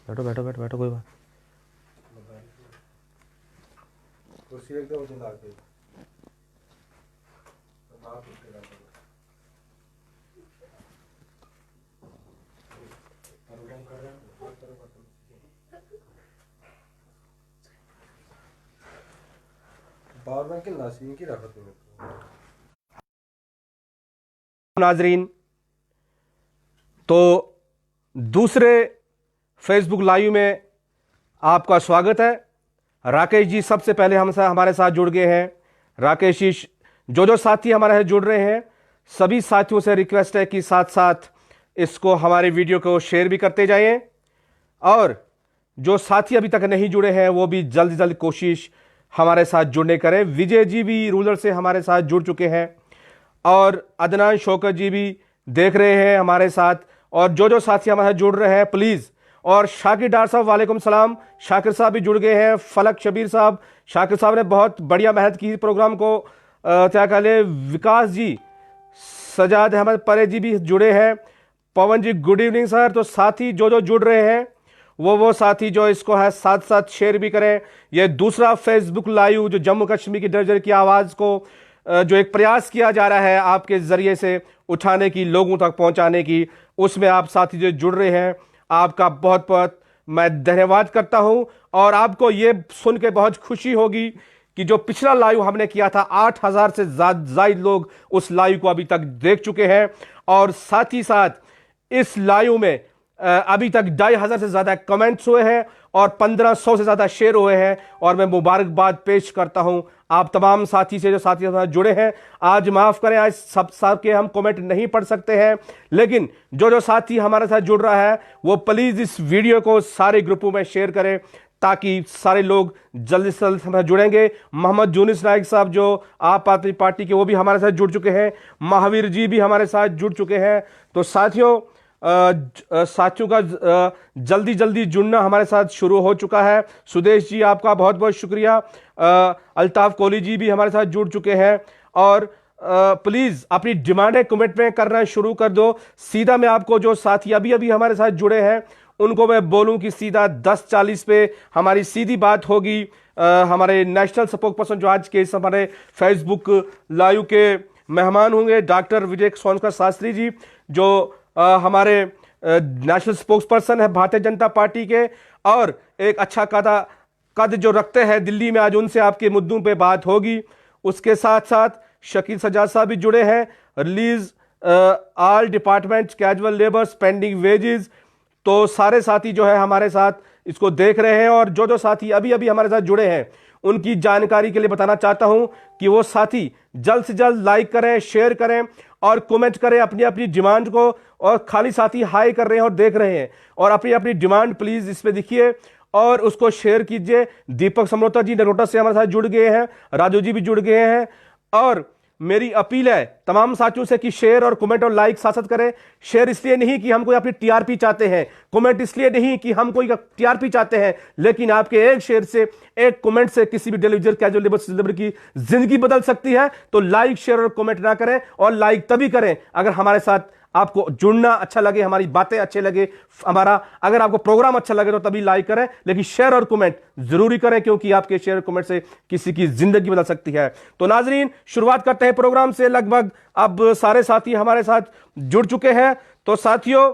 बैठो बैठो बैठो बैठो, कोई बात। कुर्सी एकदम जिंदा के पावर बैंक के नासिन की रखा तुमने। नाजरीन, तो दूसरे फेसबुक लाइव में आपका स्वागत है। राकेश जी सबसे पहले हमारे साथ जुड़ गए हैं। राकेश जी, जो साथी हमारे साथ जुड़ रहे हैं, सभी साथियों से रिक्वेस्ट है कि साथ साथ इसको हमारे वीडियो को शेयर भी करते जाइए, और जो साथी अभी तक नहीं जुड़े हैं वो भी जल्द से जल्द कोशिश हमारे साथ जुड़ने करें। विजय जी भी रूरल से हमारे साथ जुड़ चुके हैं, और अदनान शौकत जी भी देख रहे हैं हमारे साथ, और जो साथी हमारे साथ जुड़ रहे हैं प्लीज़। और शाकिर डार साहब, वालेकुम सलाम, शाकिर साहब भी जुड़ गए हैं। फलक शबीर साहब, शाकिर साहब ने बहुत बढ़िया मेहनत की प्रोग्राम को, क्या कहले। विकास जी, सजाद अहमद परे जी भी जुड़े हैं। पवन जी गुड इवनिंग सर। तो साथी जो जुड़ रहे हैं वो साथी जो इसको है साथ साथ शेयर भी करें। ये दूसरा फेसबुक लाइव जो जम्मू कश्मीर की दर्जन की आवाज़ को जो एक प्रयास किया जा रहा है आपके ज़रिए से उठाने की, लोगों तक पहुंचाने की, उसमें आप साथी जो जुड़ रहे हैं आपका बहुत बहुत मैं धन्यवाद करता हूं। और आपको ये सुन के बहुत खुशी होगी कि जो पिछला लाइव हमने किया था 8,000 से ज़्यादा लोग उस लाइव को अभी तक देख चुके हैं, और साथ ही साथ इस लाइव में अभी तक 2,500 से ज़्यादा कमेंट्स हुए हैं और 1,500 से ज़्यादा शेयर हुए हैं। और मैं मुबारकबाद पेश करता हूं आप तमाम साथी से जो साथी साथ जुड़े हैं। आज माफ़ करें, आज सब के हम कमेंट नहीं पढ़ सकते हैं, लेकिन जो साथी हमारे साथ जुड़ रहा है वो प्लीज़ इस वीडियो को सारे ग्रुपों में शेयर करें ताकि सारे लोग जल्दी से जल्द हमारे साथ जुड़ेंगे। मोहम्मद जूनिस नाइक साहब जो आप आदमी पार्टी के, वो भी हमारे साथ जुड़ चुके हैं। महावीर जी भी हमारे साथ जुड़ चुके हैं। तो साथियों साथियों का जल्दी जुड़ना हमारे साथ शुरू हो चुका है। सुदेश जी आपका बहुत बहुत शुक्रिया। अल्ताफ कोहली जी भी हमारे साथ जुड़ चुके हैं। और प्लीज़ अपनी डिमांडें कमेंट में करना शुरू कर दो। सीधा मैं आपको जो साथी अभी हमारे साथ जुड़े हैं उनको मैं बोलूं कि सीधा 10:40 पे हमारी सीधी बात होगी। हमारे नेशनल स्पोक पर्सन जो आज के इस हमारे फेसबुक लाइव के मेहमान होंगे, डॉक्टर विजय सोनकर शास्त्री जी, जो हमारे नेशनल स्पोक्स पर्सन है भारतीय जनता पार्टी के, और एक अच्छा कद जो रखते हैं दिल्ली में। आज उनसे आपके मुद्दों पे बात होगी। उसके साथ साथ शकील सजाद साहब भी जुड़े हैं। Release all department casual labour pending wages. तो सारे साथी जो है हमारे साथ इसको देख रहे हैं, और जो साथी अभी हमारे साथ जुड़े हैं उनकी जानकारी के लिए बताना चाहता हूं कि वो साथी जल्द से जल्द लाइक करें, शेयर करें और कमेंट करें अपनी अपनी डिमांड को। और खाली साथी हाई कर रहे हैं और देख रहे हैं, और अपनी अपनी डिमांड प्लीज इस पे दिखिए और उसको शेयर कीजिए। दीपक समरोता जी नरोटा से हमारे साथ जुड़ गए हैं, राजू जी भी जुड़ गए हैं। और मेरी अपील है तमाम साथियों से कि शेयर और कमेंट और लाइक साथ साथ करें। शेयर इसलिए नहीं कि हम कोई अपनी टीआरपी चाहते हैं, कमेंट इसलिए नहीं कि हम कोई टीआरपी चाहते हैं, लेकिन आपके एक शेयर से, एक कमेंट से किसी भी डेलीवर कैजुअल लेबर की जिंदगी बदल सकती है। तो लाइक, शेयर और कमेंट ना करें, और लाइक तभी करें अगर हमारे साथ आपको जुड़ना अच्छा लगे, हमारी बातें अच्छे लगे, अगर आपको प्रोग्राम अच्छा लगे तो तभी लाइक करें, लेकिन शेयर और कमेंट जरूरी करें, क्योंकि आपके शेयर और कमेंट से किसी की जिंदगी बदल सकती है। तो नाजरीन, शुरुआत करते हैं प्रोग्राम से। लगभग अब सारे साथी हमारे साथ जुड़ चुके हैं। तो साथियों,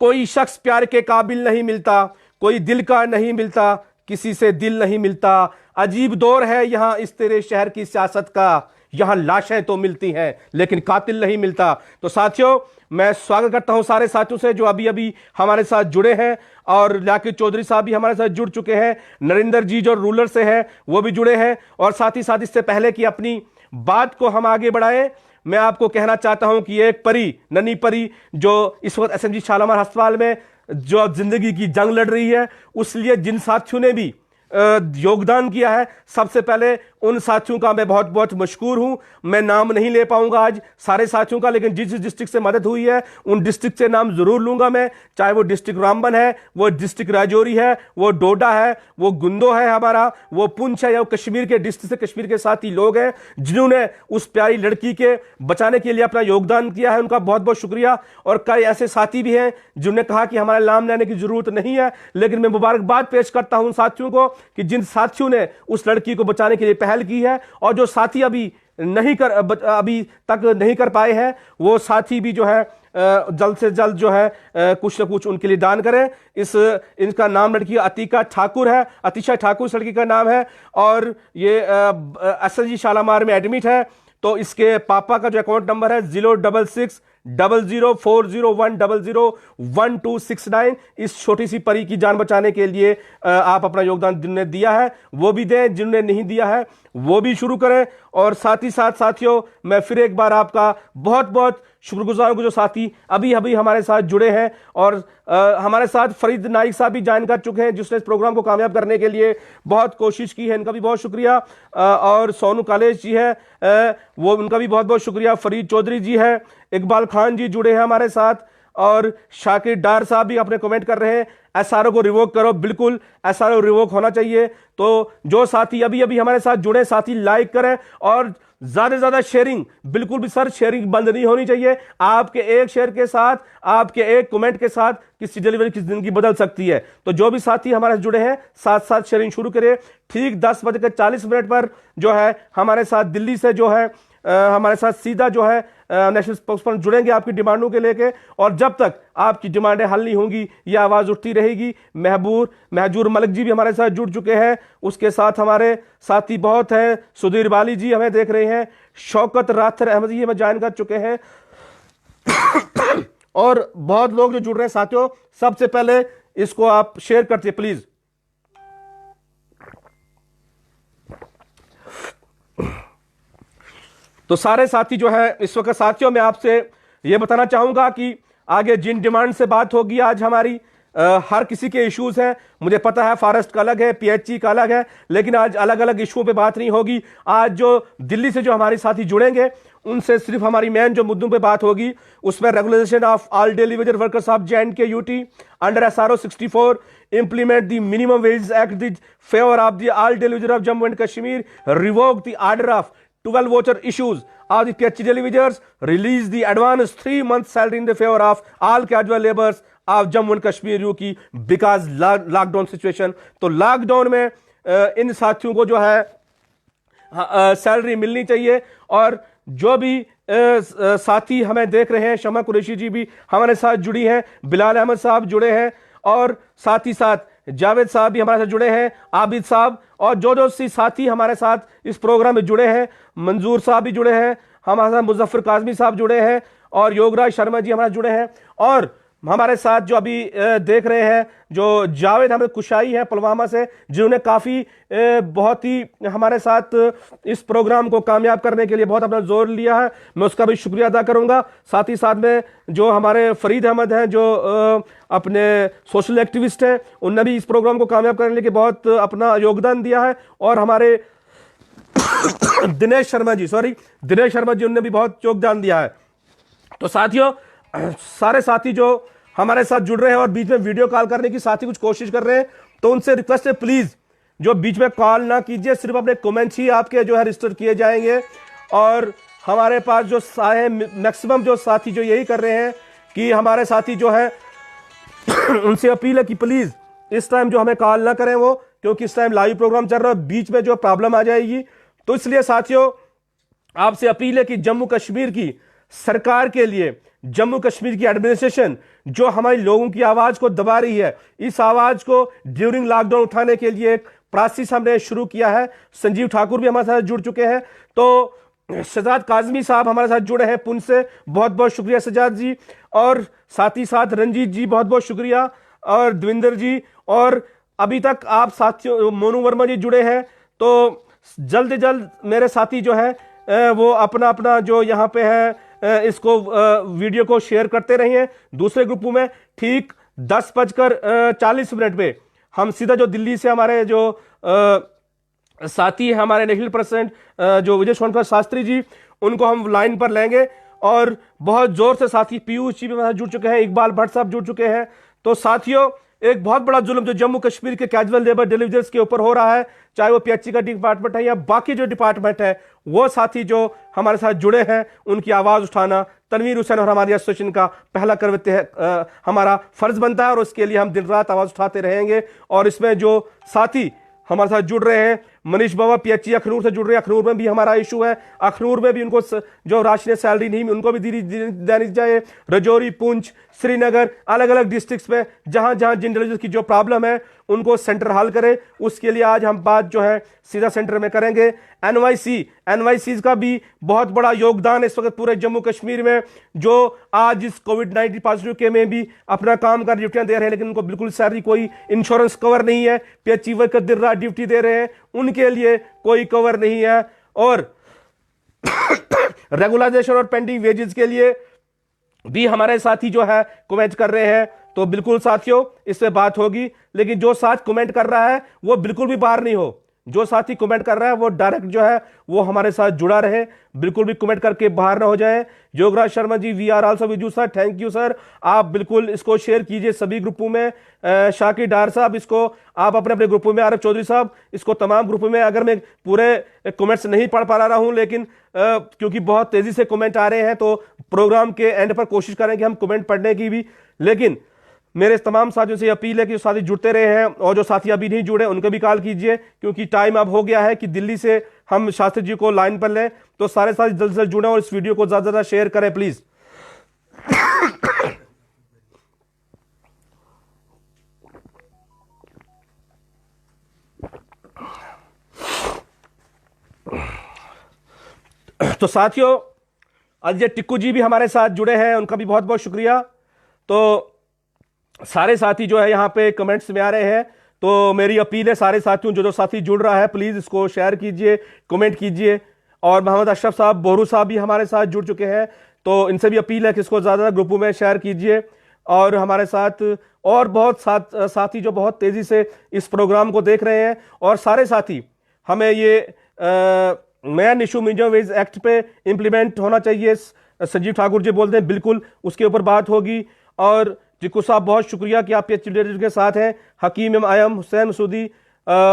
कोई शख्स प्यार के काबिल नहीं मिलता, कोई दिल का नहीं मिलता, किसी से दिल नहीं मिलता। अजीब दौर है यहां इस तेरे शहर की सियासत का, यहां लाशें तो मिलती हैं लेकिन कातिल नहीं मिलता। तो साथियों, मैं स्वागत करता हूं सारे साथियों से जो अभी हमारे साथ जुड़े हैं। और लाकिब चौधरी साहब भी हमारे साथ जुड़ चुके हैं। नरेंद्र जी जो रूरल से हैं वो भी जुड़े हैं। और साथ ही साथ इससे पहले कि अपनी बात को हम आगे बढ़ाएं, मैं आपको कहना चाहता हूं कि एक परी, नन्ही परी जो इस वक्त एसएमजी शालामार अस्पताल में जो जिंदगी की जंग लड़ रही है, उस लिए जिन साथियों ने भी योगदान किया है, सबसे पहले उन साथियों का मैं बहुत बहुत मशकूर हूं। मैं नाम नहीं ले पाऊंगा आज सारे साथियों का, लेकिन जिस डिस्ट्रिक्ट से मदद हुई है उन डिस्ट्रिक्ट से नाम जरूर लूंगा मैं, चाहे वो डिस्ट्रिक्ट रामबन है, वो डिस्ट्रिक्ट राजौरी है, वो डोडा है, वो गुंदो है हमारा, वो पुंछ है, या वो कश्मीर के डिस्ट्रिक्ट से कश्मीर के साथी लोग हैं जिन्होंने उस प्यारी लड़की के बचाने के लिए अपना योगदान किया है। उनका बहुत बहुत शुक्रिया। और कई ऐसे साथी भी हैं जिन्होंने कहा कि हमारा नाम लेने की जरूरत नहीं है, लेकिन मैं मुबारकबाद पेश करता हूं उन साथियों को कि जिन साथियों ने उस लड़की को बचाने के लिए पहल की है, और जो साथी अभी तक नहीं कर पाए हैं, वो साथी भी जो है जल्द से जल्द जो है कुछ ना कुछ उनके लिए दान करें। इनका नाम लड़की अतिका ठाकुर है, अतिशा ठाकुर इस लड़की का नाम है, और ये एसएसजी शालामार में एडमिट है। तो इसके पापा का जो अकाउंट नंबर है 066004001001269। इस छोटी सी परी की जान बचाने के लिए आप अपना योगदान जिन्होंने दिया है वो भी दें, जिन्होंने नहीं दिया है वो भी शुरू करें। और साथ ही साथ साथियों, मैं फिर एक बार आपका बहुत बहुत शुक्रगुजार हूं जो साथी अभी अभी हमारे साथ जुड़े हैं। और हमारे साथ फरीद नाइक साहब भी ज्वाइन कर चुके हैं, जिसने इस प्रोग्राम को कामयाब करने के लिए बहुत कोशिश की है, इनका भी बहुत शुक्रिया। और सोनू कालेश जी है, वो उनका भी बहुत बहुत शुक्रिया। फरीद चौधरी जी है, इकबाल खान जी जुड़े हैं हमारे साथ, और शाकिर डार साहब भी अपने कमेंट कर रहे हैं एसआरओ को रिवोक करो। बिल्कुल एसआरओ रिवोक होना चाहिए। तो जो साथी अभी अभी हमारे साथ जुड़े, साथी लाइक करें और ज्यादा से ज्यादा शेयरिंग, बिल्कुल भी सर शेयरिंग बंद नहीं होनी चाहिए। आपके एक शेयर के साथ, आपके एक कमेंट के साथ किसी डिलीवरी की जिंदगी बदल सकती है। तो जो भी साथी हमारे साथ जुड़े हैं साथ साथ शेयरिंग शुरू करें। ठीक 10:40 पर जो है हमारे साथ दिल्ली से जो है हमारे साथ सीधा जो है नेशनल स्पोक्सपर्सन जुड़ेंगे आपकी डिमांडों के लेके। और जब तक आपकी डिमांडें हल नहीं होंगी ये आवाज उठती रहेगी। महजूर मलिक जी भी हमारे साथ जुड़ चुके हैं, उसके साथ हमारे साथी बहुत हैं, सुधीर बाली जी हमें देख रहे हैं, शौकत राथर अहमद जी हमें ज्वाइन कर चुके हैं और बहुत लोग जो जुड़ रहे हैं साथियों। सबसे पहले इसको आप शेयर करते प्लीज। तो सारे साथी जो है इस वक्त साथियों, मैं आपसे यह बताना चाहूंगा कि आगे जिन डिमांड से बात होगी आज हमारी, हर किसी के इश्यूज हैं। मुझे पता है फॉरेस्ट का अलग है, पीएचई का अलग है, लेकिन आज अलग अलग इशुओं पे बात नहीं होगी। आज जो दिल्ली से जो हमारे साथी जुड़ेंगे उनसे सिर्फ हमारी मेन जो मुद्दों पे बात होगी उसमें regulation of all daily veg workers of J&K UT under SRO 64, implement the minimum wage act, the favor of the all daily wages of Jammu and Kashmir, revoke the order of 12 voucher issues of the PHC deliverers, release the advance 3 months salary in the favor of all casual laborers of Jammu and Kashmir UT because lockdown situation. तो lockdown में इन साथियों को जो है salary मिलनी चाहिए। और जो भी साथी हमें देख रहे हैं, शमा कुरैशी जी भी हमारे साथ जुड़ी हैं, बिलाल अहमद साहब जुड़े हैं, और साथ ही साथ जावेद साहब भी हमारे साथ जुड़े हैं, आबिद साहब, और जो सी साथी हमारे साथ इस प्रोग्राम में जुड़े हैं, मंजूर साहब भी जुड़े हैं, हमारे साथ मुजफ्फर काजमी साहब जुड़े हैं, और योगराज शर्मा जी हमारे जुड़े हैं। और हमारे साथ जो अभी देख रहे हैं जो जावेद अहमद कुशाई है पुलवामा से, जिन्होंने काफ़ी बहुत ही हमारे साथ इस प्रोग्राम को कामयाब करने के लिए बहुत अपना जोर लिया है, मैं उसका भी शुक्रिया अदा करूंगा। साथ ही साथ में जो हमारे फरीद अहमद हैं जो अपने सोशल एक्टिविस्ट हैं, उनने भी इस प्रोग्राम को कामयाब करने के लिए बहुत अपना योगदान दिया है। और हमारे दिनेश शर्मा जी उन्होंने भी बहुत योगदान दिया है। तो साथियों, सारे साथी जो हमारे साथ जुड़ रहे हैं और बीच में वीडियो कॉल करने की साथी कुछ कोशिश कर रहे हैं, तो उनसे रिक्वेस्ट है प्लीज जो बीच में कॉल ना कीजिए, सिर्फ अपने कमेंट्स ही आपके जो है रजिस्टर किए जाएंगे। और हमारे पास जो मैक्सिमम जो साथी जो यही कर रहे हैं कि हमारे साथी जो है उनसे अपील है कि प्लीज इस टाइम जो हमें कॉल ना करें वो, क्योंकि इस टाइम लाइव प्रोग्राम चल रहा है, बीच में जो प्रॉब्लम आ जाएगी। तो इसलिए साथियों आपसे अपील है कि जम्मू कश्मीर की सरकार के लिए, जम्मू कश्मीर की एडमिनिस्ट्रेशन जो हमारे लोगों की आवाज को दबा रही है, इस आवाज को ड्यूरिंग लॉकडाउन उठाने के लिए एक प्रोसेस हमने शुरू किया है। संजीव ठाकुर भी हमारे साथ जुड़ चुके हैं। तो शहजाद काजमी साहब हमारे साथ जुड़े हैं पुंछ से, बहुत बहुत शुक्रिया शहजाद जी। और साथ ही साथ रंजीत जी बहुत बहुत शुक्रिया, और देविंदर जी, और अभी तक आप साथियों मोनू वर्मा जी जुड़े हैं। तो जल्द से जल्द मेरे साथी जो है वो अपना अपना जो यहाँ पे है इसको वीडियो को शेयर करते रहिए दूसरे ग्रुपों में। ठीक 10:40 पे हम सीधा जो दिल्ली से हमारे जो साथ ही हमारे नेशनल प्रेसिडेंट जो विजय सोनकर शास्त्री जी, उनको हम लाइन पर लेंगे। और बहुत जोर से साथी पीयूष जी भी हमारे साथ जुड़ चुके हैं, इकबाल भट्ट साहब जुड़ चुके हैं। तो साथियों, एक बहुत बड़ा जुल्म जो जम्मू कश्मीर के कैजुअल लेबर डिलीवरीज के ऊपर हो रहा है, चाहे वो पीएचई का डिपार्टमेंट है या बाकी जो डिपार्टमेंट है, वो साथी जो हमारे साथ जुड़े हैं उनकी आवाज उठाना तनवीर हुसैन और हमारी एसोसिएशन का पहला कर्तव्य है, हमारा फर्ज बनता है और उसके लिए हम दिन रात आवाज उठाते रहेंगे। और इसमें जो साथी हमारे साथ जुड़ रहे हैं, मनीष बाबा पीएचई अखनूर से जुड़ रहे हैं, अखनूर में भी हमारा इशू है, अखनूर में भी उनको जो राशि सैलरी नहीं उनको भी देनी चाहिए। रजौरी, पुंछ, श्रीनगर, अलग अलग डिस्ट्रिक्ट्स में जहां जहां जिन डिलीवरीज की जो प्रॉब्लम है उनको सेंटर हल करे, उसके लिए आज हम बात जो है सीधा सेंटर में करेंगे। एनवाईसी का भी बहुत बड़ा योगदान है इस वक्त पूरे जम्मू कश्मीर में, जो आज इस कोविड-19 पॉजिटिव के में भी अपना काम कर ड्यूटियां दे रहे हैं, लेकिन उनको बिल्कुल सैलरी कोई इंश्योरेंस कवर नहीं है। पीएचई वर्कर दिन रात ड्यूटी दे रहे हैं, उनके लिए कोई कवर नहीं है। और रेगुलाइजेशन और पेंडिंग वेजेस के लिए भी हमारे साथी जो है कमेंट कर रहे हैं। तो बिल्कुल साथियों, इस पे बात होगी, लेकिन जो साथ कमेंट कर रहा है वो बिल्कुल भी बाहर नहीं हो। जो साथी कमेंट कर रहा है वो डायरेक्ट जो है वो हमारे साथ जुड़ा रहे, बिल्कुल भी कमेंट करके बाहर ना हो जाए। Yograj Sharma ji, we are also with you sir, thank you sir. आप बिल्कुल इसको शेयर कीजिए सभी ग्रुपों में। शाकिर डार साहब, इसको आप अपने अपने ग्रुपों में, आरफ चौधरी साहब, इसको तमाम ग्रुपों में। अगर मैं पूरे कमेंट्स नहीं पढ़ पा रहा हूं, लेकिन क्योंकि बहुत तेजी से कमेंट आ रहे हैं, तो प्रोग्राम के एंड पर कोशिश करेंगे हम कमेंट पढ़ने की भी। लेकिन मेरे तमाम साथियों से अपील है कि जो साथी जुड़ते रहे हैं और जो साथी अभी नहीं जुड़े उनको भी कॉल कीजिए, क्योंकि टाइम अब हो गया है कि दिल्ली से हम शास्त्री जी को लाइन पर लें। तो सारे साथी जल्द से जल्द जुड़े और इस वीडियो को ज्यादा से ज्यादा शेयर करें प्लीज। तो साथियों, अजय टिक्कू जी भी हमारे साथ जुड़े हैं, उनका भी बहुत बहुत शुक्रिया। तो सारे साथी जो है यहाँ पे कमेंट्स में आ रहे हैं, तो मेरी अपील है सारे साथियों, जो जो साथी जुड़ रहा है प्लीज इसको शेयर कीजिए, कमेंट कीजिए। और मोहम्मद अशरफ साहब, बोरू साहब भी हमारे साथ जुड़ चुके हैं, तो इनसे भी अपील है कि इसको ज्यादा ग्रुपों में शेयर कीजिए। और हमारे साथ और बहुत साथी जो बहुत तेजी से इस प्रोग्राम को देख रहे हैं, और सारे साथी हमें ये नया निशु मिनिमम वेज एक्ट पे इंप्लीमेंट होना चाहिए। संजीव ठाकुर जी बोलते हैं बिल्कुल उसके ऊपर बात होगी। और जिक्कू साहब, बहुत शुक्रिया कि आप पीएचडी के साथ हैं। हकीम आयम, हुसैन मसूदी,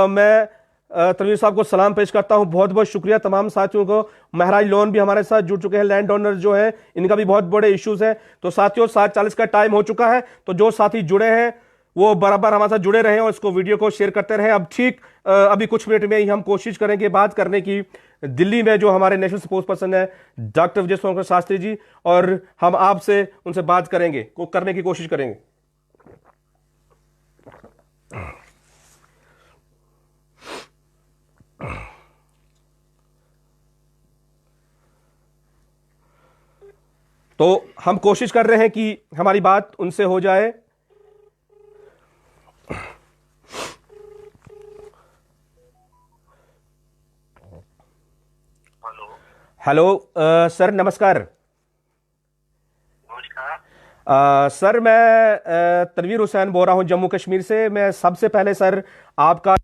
मैं तनवीर साहब को सलाम पेश करता हूं, बहुत बहुत शुक्रिया तमाम साथियों को। महराज लोन भी हमारे साथ जुड़ चुके हैं, लैंड ओनर जो है इनका भी बहुत बड़े इश्यूज हैं। तो साथियों, 7:40 का टाइम हो चुका है, तो जो साथी जुड़े हैं वो बराबर हमारे साथ जुड़े रहें और इसको वीडियो को शेयर करते रहें। अब ठीक अभी कुछ मिनट में ही हम कोशिश करेंगे बात करने की दिल्ली में जो हमारे नेशनल स्पोर्ट्स पर्सन है डॉक्टर विजय सोनकर शास्त्री जी, और हम आपसे उनसे बात करेंगे, करने की कोशिश करेंगे। तो हम कोशिश कर रहे हैं कि हमारी बात उनसे हो जाए। हेलो सर, नमस्कार। नमस्कार। सर, मैं तनवीर हुसैन बोल रहा हूं जम्मू कश्मीर से। मैं सबसे पहले सर आपका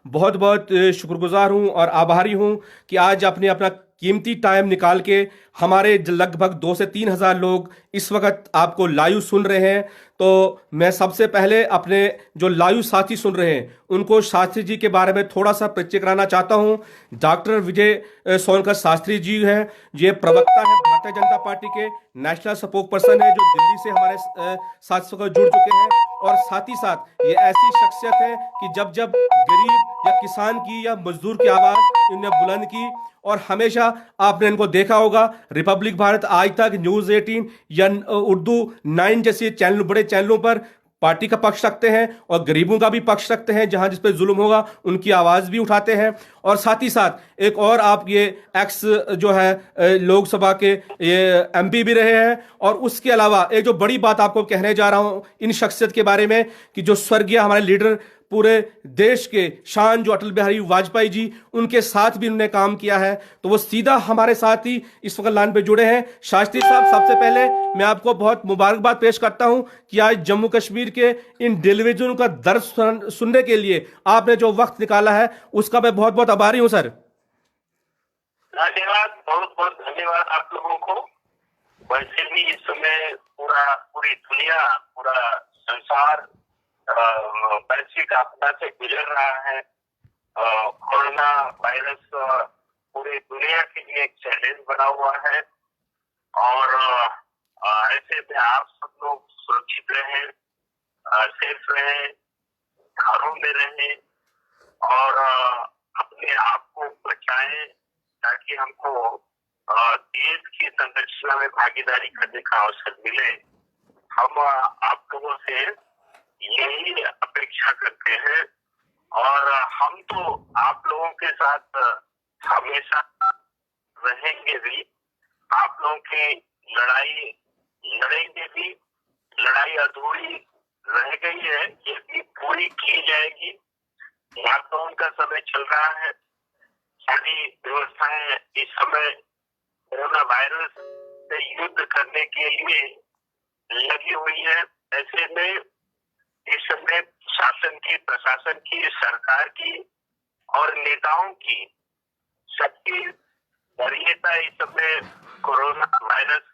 बहुत बहुत शुक्रगुजार हूं और आभारी हूं कि आज आपने अपना कीमती टाइम निकाल के हमारे लगभग 2 से 3 हज़ार लोग इस वक्त आपको लाइव सुन रहे हैं। तो मैं सबसे पहले अपने जो लाइव साथी सुन रहे हैं उनको शास्त्री जी के बारे में थोड़ा सा परिचय कराना चाहता हूं। डॉक्टर विजय सोनकर शास्त्री जी हैं, ये प्रवक्ता है भारतीय जनता पार्टी के, नेशनल स्पोक पर्सन है, जो दिल्ली से हमारे साथ जुड़ चुके हैं। और साथ ही साथ ये ऐसी शख्सियत है कि जब जब गरीब या किसान की या मजदूर की आवाज इन्हें बुलंद की, और हमेशा आपने इनको देखा होगा रिपब्लिक भारत, आज तक, न्यूज 18 या उर्दू 9 जैसे चैनल, बड़े चैनलों पर पार्टी का पक्ष रखते हैं और गरीबों का भी पक्ष रखते हैं। जहां जिस पे जुल्म होगा उनकी आवाज भी उठाते हैं। और साथ ही साथ एक और आप ये एक्स जो है लोकसभा के ये एमपी भी रहे हैं। और उसके अलावा एक जो बड़ी बात आपको कहने जा रहा हूं इन शख्सियत के बारे में, कि जो स्वर्गीय हमारे लीडर पूरे देश के शान जो अटल बिहारी वाजपेयी जी, उनके साथ भी उन्होंने काम किया है। तो वो सीधा हमारे साथ ही इस वक्त लाइन पे जुड़े हैं। शास्त्री साहब, सबसे पहले मैं आपको बहुत मुबारकबाद पेश करता हूं कि आज जम्मू कश्मीर के इन डिलीवरियों का दर्द सुनने के लिए आपने जो वक्त निकाला है, उसका मैं बहुत बहुत आभारी हूं सर। धन्यवाद, बहुत बहुत धन्यवाद आप लोगों को। वैसे भी इस समय पूरी दुनिया, पूरा संसार वैश्विक आपदा से गुजर रहा है। कोरोना वायरस पूरी दुनिया के लिए एक चैलेंज बना हुआ है और ऐसे में आप सब लोग सुरक्षित रहें, सेफ रहें, घरों में रहें और अपने आप को बचाएं ताकि हमको देश की संरचना में भागीदारी करने का अवसर मिले। हम आप लोगों से यही अपेक्षा करते हैं और हम तो आप लोगों के साथ हमेशा रहेंगे भी। आप लोगों की लड़ाई लड़ेंगे भी। लड़ाई अधूरी रह गई है, ये भी पूरी की जाएगी। लॉकडाउन का समय चल रहा है, सारी व्यवस्थाएं इस समय कोरोना वायरस से युद्ध करने के लिए लगी हुई है। ऐसे में इस समय शासन की, प्रशासन की, सरकार की और नेताओं की सबकी वरीयता इस समय कोरोना वायरस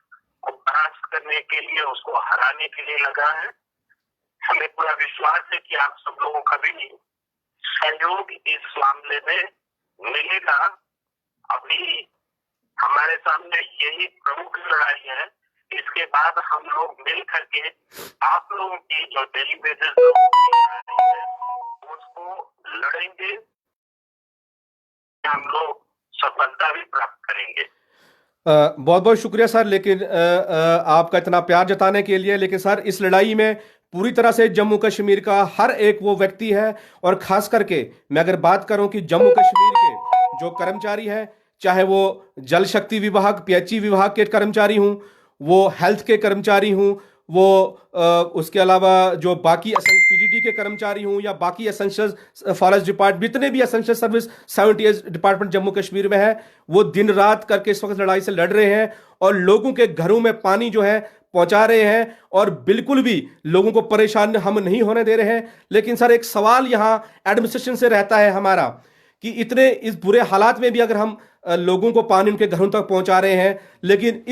को परास्त करने के लिए, उसको हराने के लिए लगा है। हमें पूरा विश्वास है कि आप सब लोगों का भी सहयोग इस मामले में मिलेगा। अभी हमारे सामने यही प्रमुख लड़ाई है। इसके बाद हम लोग मिल करके आप लोगों की जो डेली बेसिस लड़ाई है उसको लड़ेंगे, हम लोग सफलता भी प्राप्त करेंगे। बहुत बहुत शुक्रिया सर, लेकिन आपका इतना प्यार जताने के लिए। लेकिन सर, इस लड़ाई में पूरी तरह से जम्मू कश्मीर का हर एक वो व्यक्ति है, और खास करके मैं अगर बात करूं कि जम्मू कश्मीर के जो कर्मचारी हैं, चाहे वो जल शक्ति विभाग, पीएचई विभाग के कर्मचारी हूं, वो हेल्थ के कर्मचारी हूं, वो उसके अलावा जो बाकी पीडीडी के कर्मचारी हूं, या बाकी एसेंशियल फॉरेस्ट डिपार्टमेंट, जितने भी essential service 78 department Jammu Kashmir में है, वो दिन रात करके इस वक्त लड़ाई से लड़ रहे हैं और लोगों के घरों में पानी जो है पहुंचा रहे हैं, और बिल्कुल भी लोगों को परेशान हम नहीं होने दे रहे हैं। लेकिन सर, एक सवाल यहां एडमिनिस्ट्रेशन से रहता है हमारा कि इतने इस बुरे हालात में भी अगर हम लोगों को पानी उनके घरों तक पहुंचा रहे हैं, लेकिन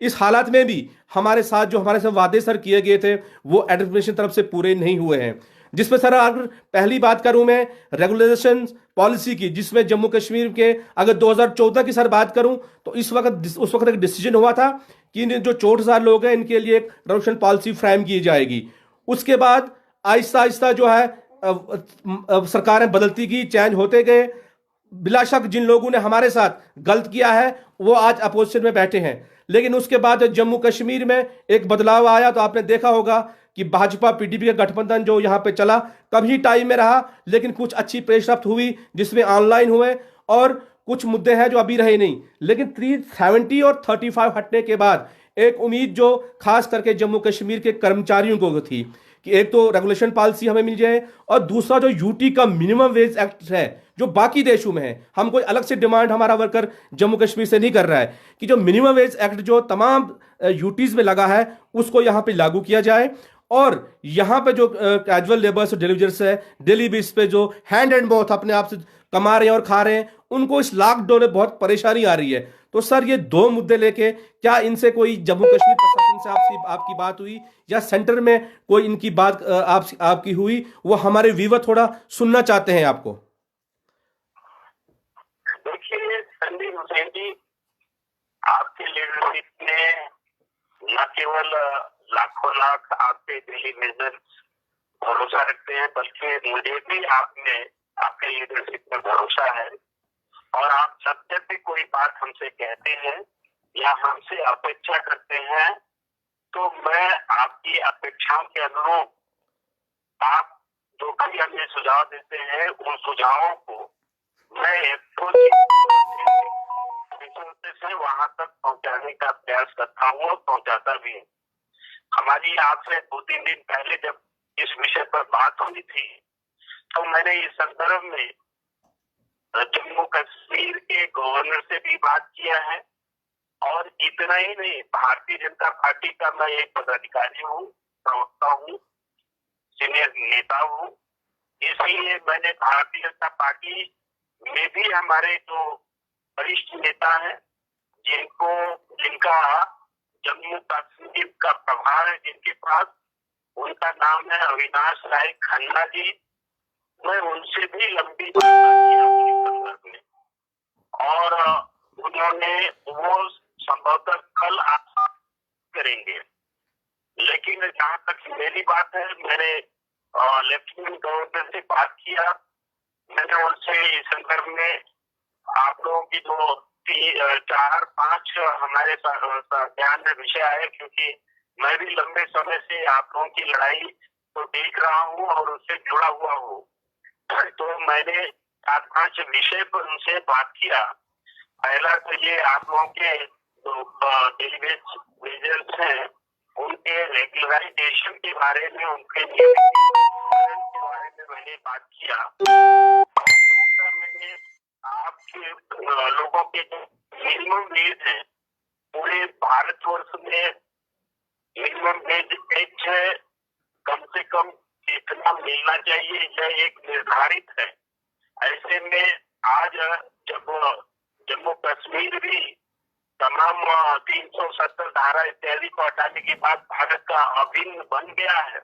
इस हालात में भी हमारे साथ जो हमारे साथ वादे सर किए गए थे वो एडमिनिस्ट्रेशन तरफ से पूरे नहीं हुए हैं। जिसमें सर, अगर पहली बात करूं मैं रेगुलेशन पॉलिसी की, जिसमें जम्मू कश्मीर के अगर 2014 की सर बात करूं तो उस वक्त एक डिसीजन हुआ था कि जो 64,000 लोग हैं इनके लिए एक रेगुलेशन पॉलिसी फ्रेम की जाएगी। उसके बाद आहिस्ता आहिस्ता जो है सरकारें बदलती गई, चेंज होते गए। बिला शक जिन लोगों ने हमारे साथ गलत किया है वो आज अपोजिशन में बैठे हैं, लेकिन उसके बाद जम्मू कश्मीर में एक बदलाव आया। तो आपने देखा होगा कि भाजपा पीडीपी का गठबंधन जो यहां पे चला, कभी टाइम में रहा, लेकिन कुछ अच्छी पेशरफ्त हुई जिसमें ऑनलाइन हुए, और कुछ मुद्दे हैं जो अभी रहे नहीं। लेकिन 370 और 35 हटने के बाद एक उम्मीद जो खास करके जम्मू कश्मीर के कर्मचारियों को थी कि एक तो रेगुलेशन पॉलिसी हमें मिल जाए, और दूसरा जो यूटी का मिनिमम वेज एक्ट है जो बाकी देशों में है, हम कोई अलग से डिमांड हमारा वर्कर जम्मू कश्मीर से नहीं कर रहा है, कि जो मिनिमम वेज एक्ट जो तमाम यूटीज में लगा है उसको यहां पे लागू किया जाए। और यहां पे जो कैजुअल लेबर्स और डिलीवरीज है, डेली बेस पे जो हैंड एंड माउथ अपने आप से कमा रहे हैं और खा रहे हैं, उनको इस लॉकडाउन में बहुत परेशानी आ रही है। तो सर, ये दो मुद्दे लेके क्या इनसे कोई जम्मू कश्मीर प्रशासन से आपकी बात हुई, या सेंटर में कोई इनकी बात आपकी हुई? वो हमारे व्यूअर थोड़ा सुनना चाहते हैं आपको। देखिए संदीप हुसैन जी, आपके लीडरशिप में न केवल लाखों लाख आपके दिल्ली मेजर भरोसा रखते हैं, बल्कि मुझे भी आपके लीडरशिप में भरोसा है। और आप जब भी कोई बात हमसे कहते हैं या हमसे अपेक्षा करते हैं, तो मैं आपकी अपेक्षाओं के अनुरूप आप जो भी हमें सुझाव देते हैं, उन सुझावों को मैं से वहां तक पहुंचाने का प्रयास करता हूँ और पहुंचाता भी हूँ। हमारी आपसे 2-3 दिन पहले जब इस विषय पर बात होनी थी, तो मैंने इस संदर्भ में जम्मू कश्मीर के गवर्नर से भी बात किया है। और इतना ही नहीं, भारतीय जनता पार्टी का मैं एक पदाधिकारी हूँ, प्रवक्ता हूँ, सीनियर नेता हूँ। इसलिए मैंने भारतीय जनता पार्टी में भी हमारे जो वरिष्ठ नेता हैं, जिनका जम्मू कश्मीर का प्रभार है जिनके पास, उनका नाम है अविनाश राय खन्ना जी। मैं उनसे भी लंबी चर्चा की अपने संदर्भ में, और उन्होंने वो संभवतः कल आप करेंगे। लेकिन जहां तक मेरी बात है, मैंने लेफ्टिनेंट गवर्नर से बात किया। मैंने उनसे इस संदर्भ में आप लोगों की जो 4-5 हमारे ध्यान में विषय आए, क्योंकि मैं भी लंबे समय से आप लोगों की लड़ाई को देख रहा हूँ और उससे जुड़ा हुआ हूँ। तो मैंने 4-5 विषय पर उनसे बात किया। पहला तो ये आप लोगों के जो डेली वेजेस हैं, उनके रेगुलराइजेशन के बारे में, उनके नियमितीकरण के बारे में मैंने बात किया। और दूसरा, मैंने आपके लोगों के जो मिनिमम वेज है, पूरे भारतवर्ष में मिनिमम वेज टैक्स है, कम से कम इतना मिलना चाहिए, यह एक निर्धारित है। ऐसे में आज जब जम्मू कश्मीर भी तमाम 370 धारा इत्यादि को हटाने के बाद भारत का अभिन्न बन गया है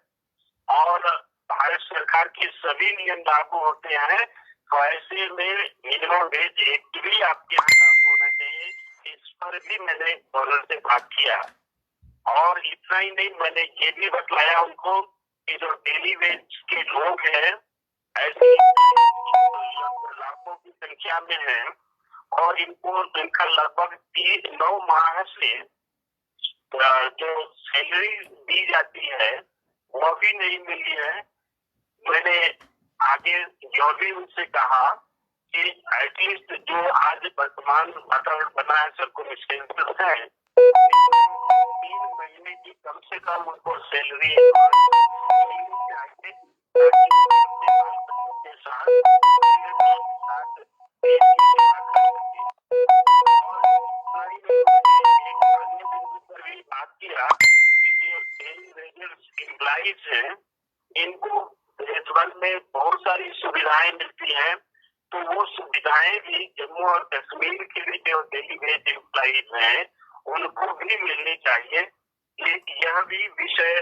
और भारत सरकार के सभी नियम लागू होते हैं, तो ऐसे में मिनिमम वेज एक्ट भी आपके यहाँ लागू होना चाहिए। इस पर भी मैंने गवर्नर से बात किया। और इतना ही नहीं, मैंने ये भी बतलाया उनको कि जो डेली वेज के लोग हैं, ऐसे लाखों की संख्या में हैं, और इनका लगभग 9 माह से जो सैलरी दी जाती है वो भी नहीं मिली है। मैंने आगे यह भी उनसे कहा कि एटलीस्ट जो आज वर्तमान वातावरण बना है, सर्कमस्टेंसेस है, 3 महीने की कम से कम उनको सैलरी मिलनी चाहिए, ताकि वो अपने बाल बच्चों के साथ देश की सेवा कर सके। और एक अन्य बिंदु पर भी बात किया कि जो डेली वेजेस एम्प्लॉइज हैं, इनको देश भर में बहुत सारी सुविधाएं मिलती हैं, तो वो सुविधाएं भी जम्मू और कश्मीर के लिए जो डेली वेज एम्प्लॉइज हैं उनको भी मिलनी चाहिए। यह भी विषय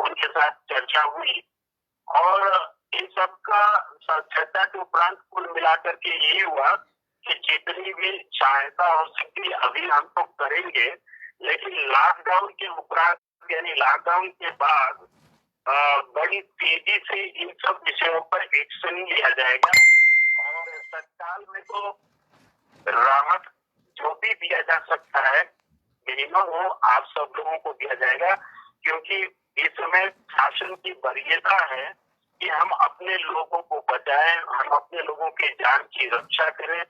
उनके साथ चर्चा हुई। और इन सब का चर्चा के उपरांत कुल मिलाकर के यही हुआ कि जितनी भी सहायता हो सकती अभी हम तो करेंगे, लेकिन लॉकडाउन के उपरांत, यानी लॉकडाउन के बाद बड़ी तेजी से इन सब विषयों पर एक्शन लिया जाएगा। और तत्काल में तो राहत जो भी दिया जा सकता है मिनिमम, वो आप सब लोगों को दिया जाएगा, क्योंकि इस समय शासन की वरीयता है कि हम अपने लोगों को बचाएं, हम अपने लोगों के जान की रक्षा करें,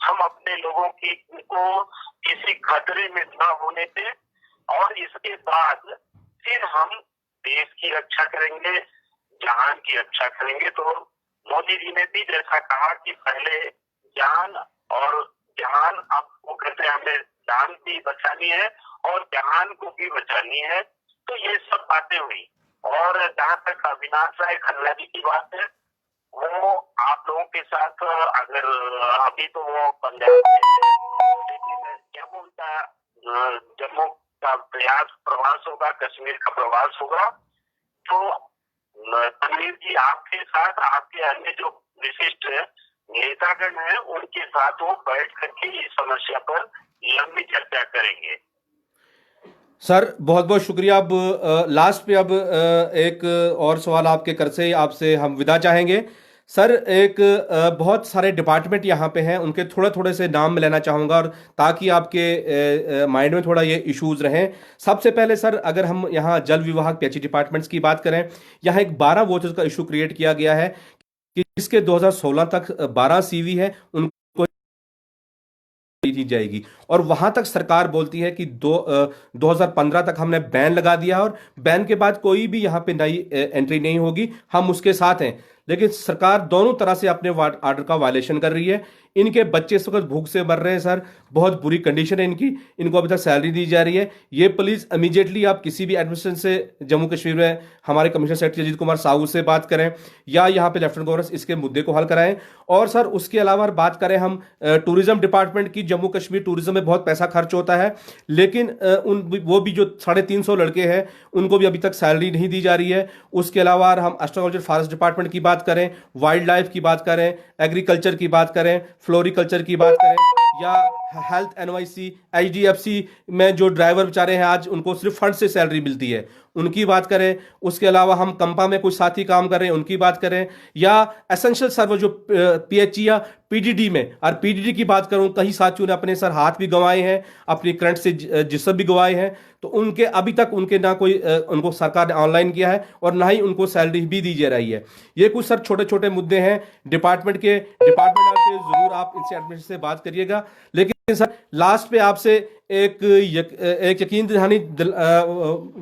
हम अपने लोगों को किसी खतरे में न होने दें, और इसके बाद फिर हम देश की रक्षा करेंगे, जान की रक्षा करेंगे। तो मोदी जी ने भी जैसा कहा कि पहले जान, और जहान आपको कहते हैं हमें जान भी बचानी है और जहान को भी बचानी है। तो ये सब बातें हुई। और जहाँ तक अविनाश राय खन्ना जी की बात है, वो आप लोगों के साथ, अगर अभी तो वो पंजाब में है, लेकिन जब उनका जम्मू का प्रवास होगा, कश्मीर का प्रवास होगा, तो तनवीर जी आपके साथ, आपके अन्य जो विशिष्ट नेतागण हैं, उनके साथ वो बैठ करके इस समस्या पर लंबी चर्चा करेंगे। सर बहुत बहुत शुक्रिया। अब लास्ट पे अब एक और सवाल आपके कर से आपसे हम विदा चाहेंगे। सर एक बहुत सारे डिपार्टमेंट यहाँ पे हैं, उनके थोड़े थोड़े से नाम मैं लेना चाहूँगा, और ताकि आपके माइंड में थोड़ा ये इश्यूज रहें। सबसे पहले सर, अगर हम यहाँ जल विभाग पीएचई डिपार्टमेंट्स की बात करें, यहाँ एक 12 वोचर्स का इशू क्रिएट किया गया है कि जिसके 2016 तक 12 सीवी है, उनको सैलरी दी जाएगी। और वहां तक सरकार बोलती है कि 2015 तक हमने बैन लगा दिया और बैन के बाद कोई भी यहां पे नई एंट्री नहीं होगी, हम उसके साथ हैं। लेकिन सरकार दोनों तरह से अपने आर्डर का वायलेशन कर रही है। इनके बच्चे इस वक्त भूख से मर रहे हैं सर, बहुत बुरी कंडीशन है इनकी, इनको अभी तक सैलरी दी जा रही है। ये प्लीज इमीडिएटली आप किसी भी एडमिनिस्ट्रेशन से जम्मू कश्मीर में हमारे कमिश्नर सेक्रेटरी अजीत कुमार साहू से बात करें या यहाँ पे लेफ्टिनेंट गवर्नर इसके मुद्दे को हल कराएं। और सर उसके अलावा बात करें हम टूरिज्म डिपार्टमेंट की, जम्मू कश्मीर टूरिज्म में बहुत पैसा खर्च होता है, लेकिन वो भी जो 350 लड़के हैं उनको भी अभी तक सैलरी नहीं दी जा रही है। उसके अलावा हम एग्रीकल्चर फॉरेस्ट डिपार्टमेंट की बात करें, वाइल्ड लाइफ की बात करें, एग्रीकल्चर की बात करें, फ्लोरिकल्चर की बात करें या हेल्थ एनवाईसी, एचडीएफसी में जो ड्राइवर बेचारे हैं आज उनको सिर्फ फंड से सैलरी मिलती है, उनकी बात करें। उसके अलावा हम कंपा में कुछ साथी काम कर रहे हैं उनकी बात करें, या एसेंशियल सर्वर जो पीएचई या पीडीडी में, और पीडीडी की बात करूं कई साथियों ने अपने सर हाथ भी गंवाए हैं, अपनी करंट से जिस्म भी गंवाए हैं, तो उनके अभी तक उनके ना कोई उनको सरकार ने ऑनलाइन किया है और ना ही उनको सैलरी भी दी जा रही है। ये कुछ सर छोटे छोटे मुद्दे हैं डिपार्टमेंट आपसे जरूर आप इनसे एडमिनिस्ट्रेशन से बात करिएगा। लेकिन सर लास्ट पे आपसे एक यकीन दिलानी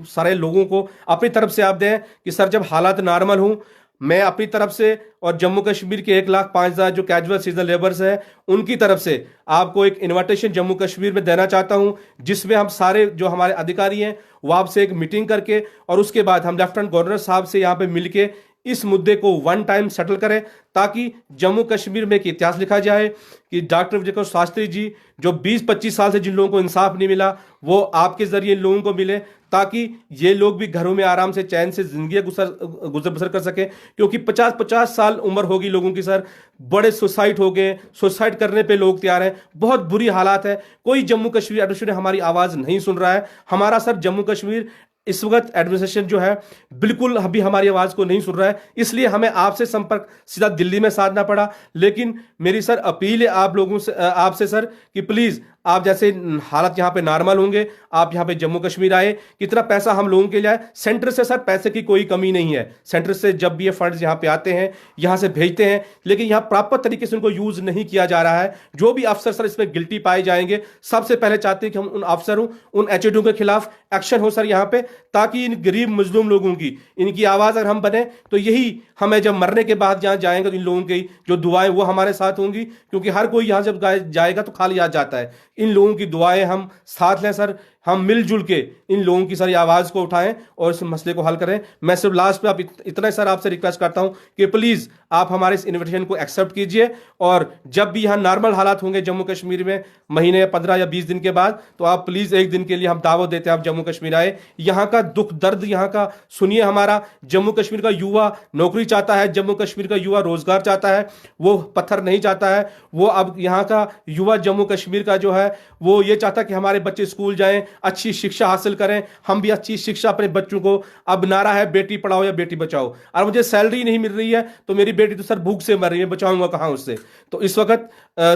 सारे लोगों को अपनी तरफ से आप दें कि सर जब हालात नॉर्मल हों, मैं अपनी तरफ से और जम्मू कश्मीर के 1,05,000 जो कैजुअल सीजनल लेबर्स हैं उनकी तरफ से आपको एक इनविटेशन जम्मू कश्मीर में देना चाहता हूं, जिसमें हम सारे जो हमारे अधिकारी हैं वो आपसे एक मीटिंग करके और उसके बाद हम लेफ्टिनेंट गवर्नर साहब से यहां पे मिलके इस मुद्दे को वन टाइम सेटल करें, ताकि जम्मू कश्मीर में एक इतिहास लिखा जाए कि डॉक्टर विजय कुमार शास्त्री जी जो 20-25 साल से जिन लोगों को इंसाफ नहीं मिला वो आपके जरिए लोगों को मिले, ताकि ये लोग भी घरों में आराम से चैन से जिंदगी गुजर बसर कर सके। क्योंकि 50-50 साल उम्र होगी लोगों की सर, बड़े सुसाइड हो गए, सुसाइड करने पे लोग तैयार हैं, बहुत बुरी हालात है। कोई जम्मू कश्मीर एडमिनिस्ट्रेशन हमारी आवाज नहीं सुन रहा है। हमारा सर जम्मू कश्मीर इस वक्त एडमिनिस्ट्रेशन जो है बिल्कुल अभी हमारी आवाज को नहीं सुन रहा है, इसलिए हमें आपसे संपर्क सीधा दिल्ली में साधना पड़ा। लेकिन मेरी सर अपील है आप लोगों से, आपसे सर कि प्लीज आप जैसे हालत यहाँ पे नॉर्मल होंगे आप यहाँ पे जम्मू कश्मीर आए, कितना पैसा हम लोगों के लिए आए, सेंटर से सर पैसे की कोई कमी नहीं है। सेंटर से जब भी ये फंड्स यहाँ पे आते हैं यहाँ से भेजते हैं, लेकिन यहाँ प्रॉपर तरीके से उनको यूज नहीं किया जा रहा है। जो भी अफसर सर इसमें गिल्टी पाए जाएंगे, सबसे पहले चाहते हैं कि हम उन अफसरों उन एचओडी के खिलाफ एक्शन हो सर यहाँ पे, ताकि इन गरीब मजलूम लोगों की इनकी आवाज अगर हम बने तो यही हमें जब मरने के बाद यहाँ जाएंगे तो इन लोगों की जो दुआएं वो हमारे साथ होंगी। क्योंकि हर कोई यहाँ जब जाएगा तो खाली याद जाता है, इन लोगों की दुआएं हम साथ लें सर, हम मिलजुल के इन लोगों की सारी आवाज को उठाएं और इस मसले को हल करें। मैं सिर्फ लास्ट पे आप इतना सर आपसे रिक्वेस्ट करता हूं कि प्लीज आप हमारे इस इन्विटेशन को एक्सेप्ट कीजिए, और जब भी यहां नॉर्मल हालात होंगे जम्मू कश्मीर में महीने 15 या 20 दिन के बाद, तो आप प्लीज एक दिन के लिए हम दावत देते हैं आप जम्मू कश्मीर आए, यहां का दुख दर्द यहां का सुनिए। हमारा जम्मू कश्मीर का युवा नौकरी चाहता है, जम्मू कश्मीर का युवा रोजगार चाहता है, वो पत्थर नहीं चाहता है। वो अब यहां का युवा जम्मू कश्मीर का जो है वो ये चाहता है कि हमारे बच्चे स्कूल जाएं, अच्छी शिक्षा हासिल करें, हम भी अच्छी शिक्षा अपने बच्चों को। अब नारा है बेटी पढ़ाओ या बेटी बचाओ, और मुझे सैलरी नहीं मिल रही है तो मेरी बेटी तो सर भूख से मर रही है, बचाऊंगा कहां उससे। तो इस वक्त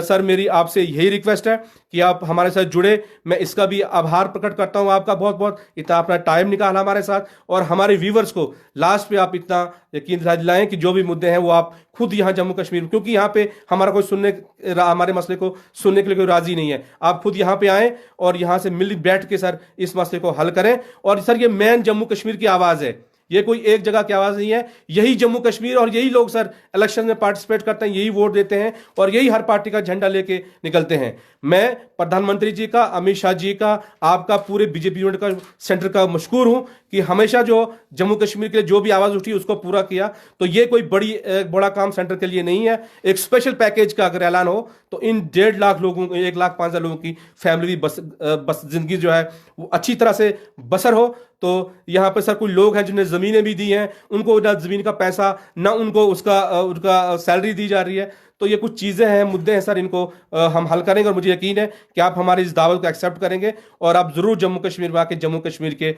सर मेरी आपसे यही रिक्वेस्ट है कि आप हमारे साथ जुड़े। मैं इसका भी आभार प्रकट करता हूं आपका बहुत बहुत, इतना अपना टाइम निकाला हमारे साथ, और हमारे व्यूवर्स को लास्ट पे आप इतना यकीन दिलाएं कि जो भी मुद्दे हैं वो आप खुद यहां जम्मू कश्मीर, क्योंकि यहां पे हमारा कोई हमारे मसले को सुनने के लिए कोई राजी नहीं है, आप खुद यहां पे आएं और यहां से मिल बैठ के सर इस मसले को हल करें। और सर ये मेन जम्मू कश्मीर की आवाज है, ये कोई एक जगह की आवाज नहीं है, यही जम्मू कश्मीर और यही लोग सर इलेक्शन में पार्टिसिपेट करते हैं, यही वोट देते हैं और यही हर पार्टी का झंडा लेके निकलते हैं। मैं प्रधानमंत्री जी का, अमित शाह जी का, आपका पूरे बीजेपी यूनिट का सेंटर का मशकूर हूं कि हमेशा जो जम्मू कश्मीर के लिए जो भी आवाज उठी उसको पूरा किया। तो ये कोई बड़ा काम सेंटर के लिए नहीं है। एक स्पेशल पैकेज का अगर ऐलान हो तो इन 1.5 लाख लोगों को, 1,05,000 लोगों की फैमिली बस जिंदगी जो है वो अच्छी तरह से बसर हो। तो यहाँ पे सर कोई लोग हैं जिन्हें जमीनें भी दी हैं, उनको ना जमीन का पैसा ना उनको उनका सैलरी दी जा रही है। तो ये कुछ चीजें हैं, मुद्दे हैं सर, इनको हम हल करेंगे और मुझे यकीन है कि आप हमारी इस दावत को एक्सेप्ट करेंगे और आप जरूर जम्मू कश्मीर में आके जम्मू कश्मीर के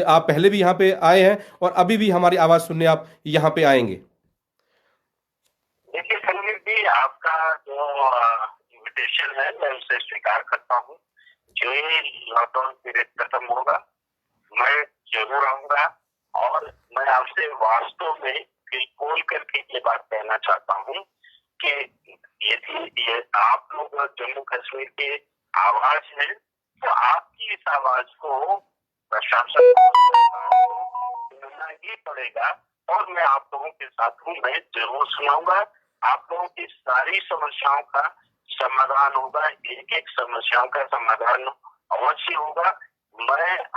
आप पहले भी यहाँ पे आए हैं और अभी भी हमारी आवाज सुनने आप यहाँ पे आएंगे। देखिए संदीप जी, आपका जो इन्विटेशन है मैं उसे स्वीकार करता हूँ। जो ही लॉकडाउन पीरियड खत्म होगा मैं जरूर आऊंगा, और मैं आपसे वास्तव में दिल खोल करके ये बात कहना चाहता हूँ कि यदि ये आप लोग जम्मू कश्मीर के आवाज है, तो आपकी इस आवाज को प्रशासन को, सरकार को सुनना ही पड़ेगा। और मैं आप लोगों के साथ हूँ, मैं जरूर सुनाऊंगा। आप लोगों की सारी समस्याओं का समाधान होगा, एक एक समस्याओं का समाधान अवश्य होगा।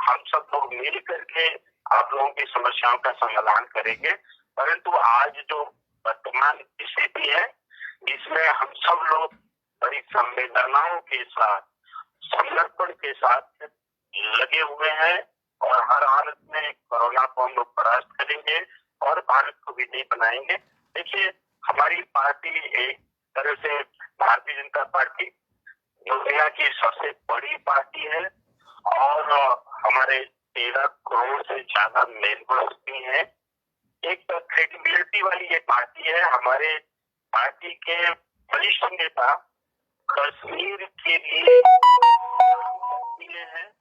हम सब लोग मिल करके आप लोगों की समस्याओं का समाधान करेंगे। परंतु आज जो वर्तमान स्थिति है, इसमें हम सब लोग बड़ी संवेदनाओं के साथ, समर्पण के साथ लगे हुए हैं और हर हालत में कोरोना को हम लोग परास्त करेंगे और भारत को विजयी बनाएंगे। देखिए, हमारी पार्टी एक तरह से भारतीय जनता पार्टी दुनिया की सबसे बड़ी पार्टी है और हमारे 13 करोड़ से ज्यादा मेंबर्स भी हैं। एक क्रेडिबिलिटी वाली ये पार्टी है। हमारे पार्टी के वरिष्ठ नेता कश्मीर के लिए हैं,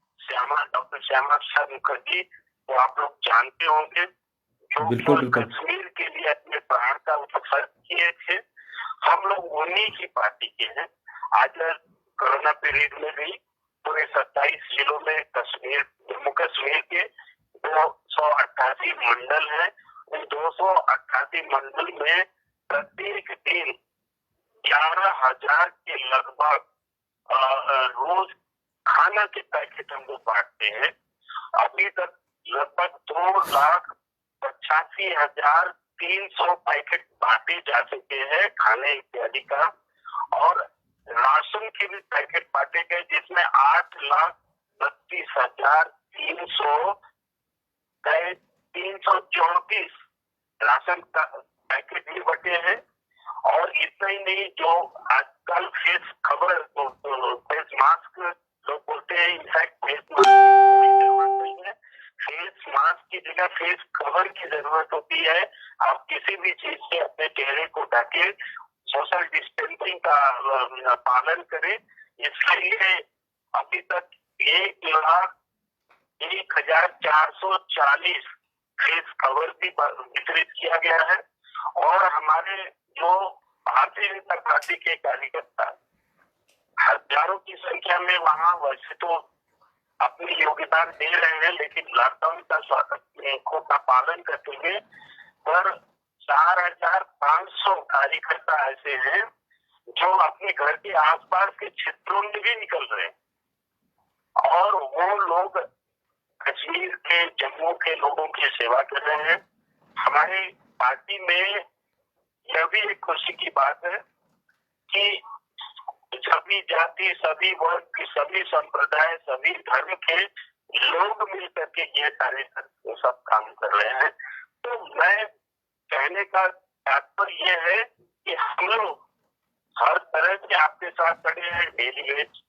डॉक्टर श्यामा प्रसाद मुखर्जी, वो आप लोग जानते होंगे, जो बिल्कुल। कश्मीर के लिए अपने प्राण का उत्सर्ग किए थे। हम लोग उन्हीं की पार्टी के हैं। आज कोरोना पीरियड में भी पूरे 27 जिलों में जम्मू कश्मीर के 288 मंडल हैं। उन 288 मंडल में प्रत्येक दिन 11,000 के लगभग रोज खाना के पैकेट हम लोग बांटते हैं। अभी तक लगभग 2,85,300 पैकेट बांटे जा चुके हैं खाने इत्यादि का, और राशन के भी पैकेट बांटे गए, जिसमें 8,32,334 राशन का पैकेट भी बटे हैं। और इतना ही नहीं, जो आजकल फेस मास्क लोग बोलते हैं, इनफैक्ट फेस मास्क की कोई जरूरत नहीं है। फेस मास्क की जगह फेस कवर की जरूरत होती है। आप किसी भी चीज से अपने चेहरे को ढके, सोशल डिस्टेंसिंग का पालन करें। इसके लिए अभी तक 1,01,440 फेस कवर भी वितरित किया गया है। और हमारे जो भारतीय जनता पार्टी के कार्यकर्ता हजारों की संख्या में वहां वैसे तो अपनी योगदान दे रहे हैं, लेकिन लॉकडाउन का पालन करते हुए पर 4,500 कार्यकर्ता ऐसे हैं जो अपने घर के आसपास के क्षेत्रों में भी निकल रहे हैं। और वो लोग कश्मीर के, जम्मू के लोगों की सेवा कर रहे हैं। हमारी पार्टी में यह भी एक खुशी की बात है कि सभी जाति, सभी वर्ग, सभी संप्रदाय, सभी धर्म के लोग मिलकर के ये कार्य सब काम कर रहे हैं। तो मैं कहने का तात्पर्य यह है कि हम लोग हर तरह से आपके साथ खड़े हैं, डेली वेज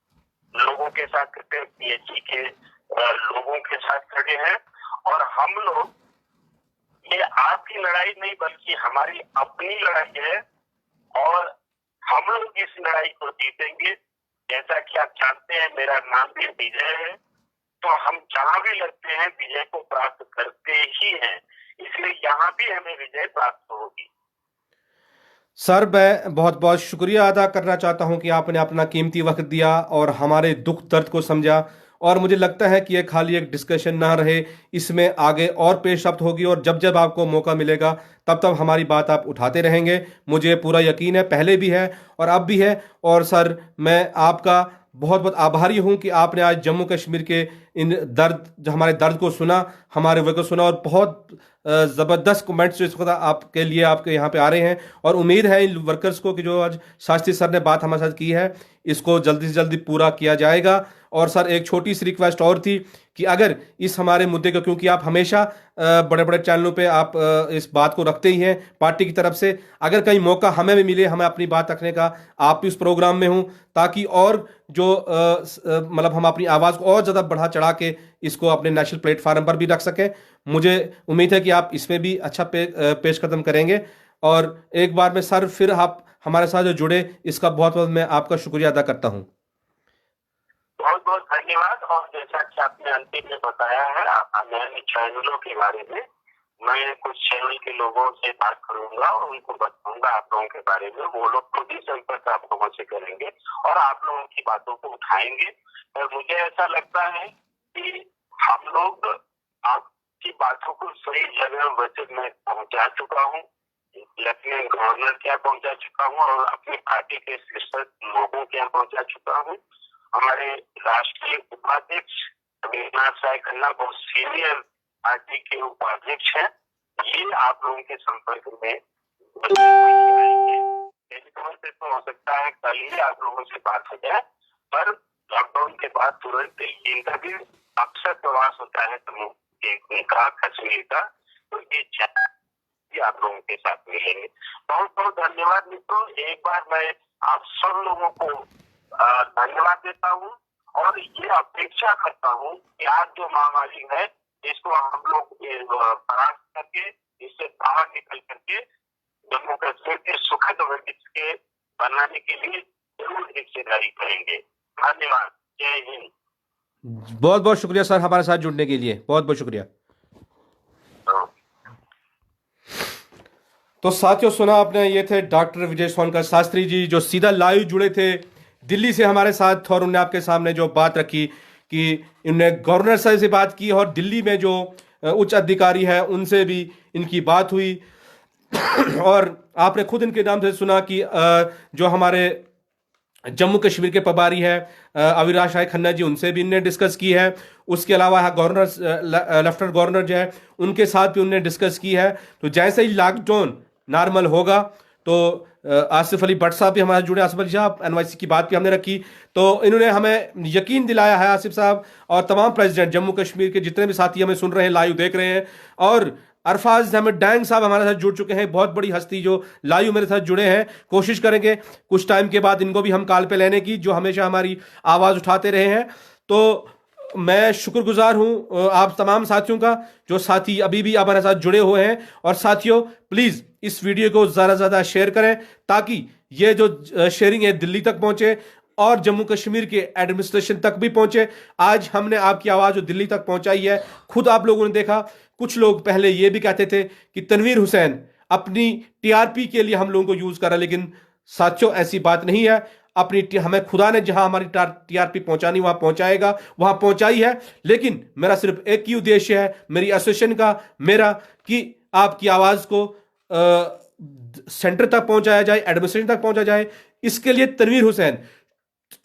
लोगों के साथ खड़े हैं, पीएचई के लोगों के साथ खड़े हैं। और हम लोग, ये आपकी लड़ाई नहीं बल्कि हमारी अपनी लड़ाई है और हम लोग इस लड़ाई को जीतेंगे। जैसा कि आप जानते हैं, मेरा नाम भी विजय है, तो हम जहां भी लगते हैं विजय को प्राप्त करते ही हैं, इसलिए यहाँ भी हमें विजय प्राप्त होगी। सर, मैं बहुत बहुत शुक्रिया अदा करना चाहता हूं कि आपने अपना कीमती वक्त दिया और हमारे दुख दर्द को समझा। और मुझे लगता है कि ये खाली एक डिस्कशन ना रहे, इसमें आगे और पेशरफ्त होगी और जब जब आपको मौका मिलेगा तब तब हमारी बात आप उठाते रहेंगे। मुझे पूरा यकीन है, पहले भी है और अब भी है। और सर, मैं आपका बहुत बहुत आभारी हूं कि आपने आज जम्मू कश्मीर के हमारे दर्द को सुना, हमारे वक्त को सुना और बहुत ज़बरदस्त कमेंट्स इस वक्त आपके लिए आपके यहाँ पे आ रहे हैं। और उम्मीद है इन वर्कर्स को कि जो आज शास्त्री सर ने बात हमारे साथ की है, इसको जल्दी से जल्दी पूरा किया जाएगा। और सर, एक छोटी सी रिक्वेस्ट और थी कि अगर इस हमारे मुद्दे को, क्योंकि आप हमेशा बड़े बड़े चैनलों पे आप इस बात को रखते ही हैं पार्टी की तरफ से, अगर कहीं मौका हमें भी मिले, हमें अपनी बात रखने का, आप भी उस प्रोग्राम में हूं, ताकि और जो मतलब हम अपनी आवाज़ को और ज़्यादा बढ़ा चढ़ा के इसको अपने नेशनल प्लेटफार्म पर भी रख सकें। मुझे उम्मीद है कि आप इसमें भी अच्छा पेश कदम करेंगे। और एक बार में सर, फिर आप हमारे साथ जो जुड़े, इसका बहुत बहुत मैं आपका शुक्रिया अदा करता हूँ। बहुत बहुत धन्यवाद। और जैसा कि आपने अंतिम में बताया है अन्य चैनलों के बारे में, मैं कुछ चैनल के लोगों से बात करूंगा और उनको बताऊंगा आप लोगों के बारे में। वो लोग खुद ही संपर्क आप लोगों से करेंगे और आप लोगों की बातों को उठाएंगे। और मुझे ऐसा लगता है कि हम लोग आपकी बातों को सही जगह वजह में पहुंचा चुका हूँ, लेफ्टिनेंट गवर्नर के यहाँ पहुंचा चुका हूँ और अपनी पार्टी के शीर्ष लोगों के यहाँ पहुंचा चुका हूँ। हमारे राष्ट्रीय उपाध्यक्ष अविनाश राय खन्ना बहुत सीनियर पार्टी के उपाध्यक्ष हैं, ये आप लोगों के संपर्क में आएंगे। से तो हो सकता है कल ही आप लोगों से बात हो जाए, पर लॉकडाउन के बाद तुरंत इनका भी अक्सर प्रवास होता है उनका कश्मीर का, तो ये आप लोगों के साथ मिलेंगे। बहुत बहुत धन्यवाद मित्रों। एक बार मैं आप सब लोगों को धन्यवाद देता हूँ और ये अपेक्षा करता हूँ कि आज जो महामारी है इसको हम लोग परास्त करके, इससे बाहर निकल करके जम्मू कश्मीर के सुखद भविष्य के बनाने के लिए जरूर हिस्सेदारी करेंगे। धन्यवाद। जय हिंद। बहुत बहुत शुक्रिया सर हमारे साथ जुड़ने के लिए, बहुत बहुत शुक्रिया। तो साथियों सुना आपने, ये थे डॉक्टर विजय सोनकर शास्त्री जी जो सीधा लाइव जुड़े थे दिल्ली से हमारे साथ, और उन्होंने आपके सामने जो बात रखी कि इन्होंने गवर्नर साहब से बात की और दिल्ली में जो उच्च अधिकारी है उनसे भी इनकी बात हुई। और आपने खुद इनके नाम से सुना कि जो हमारे जम्मू कश्मीर के प्रभारी है अविनाश राय खन्ना जी, उनसे भी इनने डिस्कस की है। उसके अलावा यहाँ गवर्नर लेफ्टिनेंट गवर्नर जो है उनके साथ भी उन्होंने डिस्कस की है। तो जैसे ही लॉकडाउन नॉर्मल होगा तो आसिफ अली भट्ट साहब भी हमारे जुड़े। आसिफ अली साहब एनवाईसी की बात भी हमने रखी, तो इन्होंने हमें यकीन दिलाया है, आसिफ साहब और तमाम प्रेसिडेंट जम्मू कश्मीर के जितने भी साथी हमें सुन रहे हैं, लाइव देख रहे हैं। और अरफाज अहमद डैंग साहब हमारे साथ जुड़ चुके हैं, बहुत बड़ी हस्ती जो लाइव मेरे साथ जुड़े हैं। कोशिश करेंगे कुछ टाइम के बाद इनको भी हम कॉल पे लेने की, जो हमेशा हमारी आवाज़ उठाते रहे हैं। तो मैं शुक्रगुजार हूं आप तमाम साथियों का जो साथी अभी भी हमारे साथ जुड़े हुए हैं। और साथियों प्लीज़ इस वीडियो को ज़्यादा से ज़्यादा शेयर करें ताकि ये जो शेयरिंग है दिल्ली तक पहुंचे और जम्मू कश्मीर के एडमिनिस्ट्रेशन तक भी पहुंचे। आज हमने आपकी आवाज़ जो दिल्ली तक पहुंचाई है, खुद आप लोगों ने देखा। कुछ लोग पहले ये भी कहते थे कि तनवीर हुसैन अपनी टीआरपी के लिए हम लोगों को यूज़ कर रहा है, लेकिन साथियों ऐसी बात नहीं है। अपनी हमें खुदा ने जहां हमारी टीआरपी पहुंचानी वहां पहुंचाएगा, वहां पहुंचाई है। लेकिन मेरा सिर्फ एक ही उद्देश्य है मेरी एसोसिएशन का, मेरा, कि आपकी आवाज़ को सेंटर तक पहुंचाया जाए, एडमिनिस्ट्रेशन तक पहुंचाया जाए। इसके लिए तनवीर हुसैन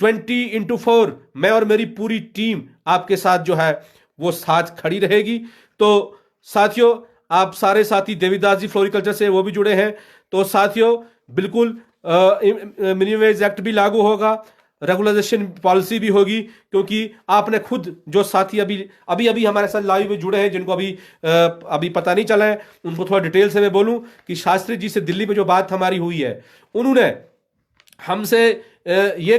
20x4 मैं और मेरी पूरी टीम आपके साथ जो है वो साथ खड़ी रहेगी। तो साथियों आप सारे साथी देवीदास जी फ्लोरिकल्चर से वो भी जुड़े हैं। तो साथियों बिल्कुल मिनिमम वेज एक्ट भी लागू होगा, रेगुलाइजेशन पॉलिसी भी होगी, क्योंकि आपने खुद जो साथी अभी हमारे साथ लाइव में जुड़े हैं जिनको अभी पता नहीं चला है, उनको थोड़ा डिटेल से मैं बोलूं कि शास्त्री जी से दिल्ली में जो बात हमारी हुई है, उन्होंने हमसे ये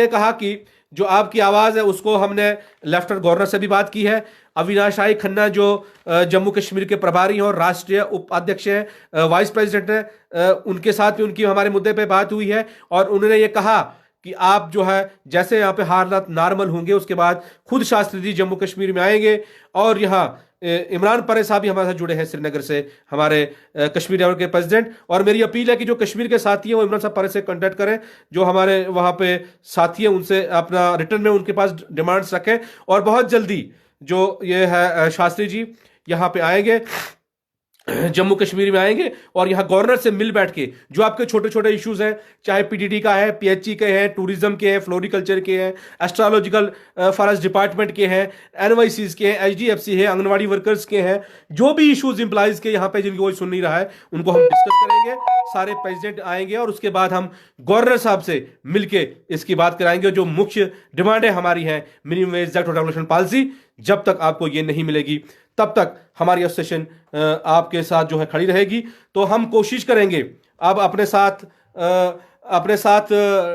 कहा कि जो आपकी आवाज़ है उसको हमने लेफ्टिनेंट गवर्नर से भी बात की है। अविनाश राय खन्ना जो जम्मू कश्मीर के प्रभारी हैं और राष्ट्रीय उपाध्यक्ष हैं, वाइस प्रेसिडेंट हैं, उनके साथ भी उनकी हमारे मुद्दे पे बात हुई है। और उन्होंने ये कहा कि आप जो है जैसे यहाँ पे हालात नॉर्मल होंगे उसके बाद खुद शास्त्री जी जम्मू कश्मीर में आएंगे। और यहाँ इमरान परे साहब भी हमारे साथ जुड़े हैं श्रीनगर से, हमारे कश्मीर के प्रेसिडेंट। और मेरी अपील है कि जो कश्मीर के साथी हैं वो इमरान साहब परे से कांटेक्ट करें, जो हमारे वहाँ पे साथी हैं उनसे अपना रिटर्न में उनके पास डिमांड्स रखें। और बहुत जल्दी जो ये है शास्त्री जी यहाँ पे आएंगे, जम्मू कश्मीर में आएंगे और यहाँ गवर्नर से मिल बैठ के जो आपके छोटे छोटे इश्यूज हैं, चाहे पीडीडी का है, पीएचई के हैं, टूरिज्म के हैं, फ्लोरिकल्चर के हैं, एस्ट्रोलॉजिकल फॉरेस्ट डिपार्टमेंट के हैं, एनवाईसीज के हैं, एचडीएफसी है, आंगनवाड़ी वर्कर्स के हैं, जो भी इश्यूज इंप्लाइज के यहाँ पे जिनको कोई सुन नहीं रहा है उनको हम डिस्कस करेंगे। सारे प्रेसिडेंट आएंगे और उसके बाद हम गवर्नर साहब से मिलके इसकी बात कराएंगे। जो मुख्य डिमांडें हमारी हैं, मिनिमम वेज एक्ट और रेगुलेशन पॉलिसी, जब तक आपको ये नहीं मिलेगी तब तक हमारी एसोसिएशन आपके साथ जो है खड़ी रहेगी। तो हम कोशिश करेंगे अब अपने साथ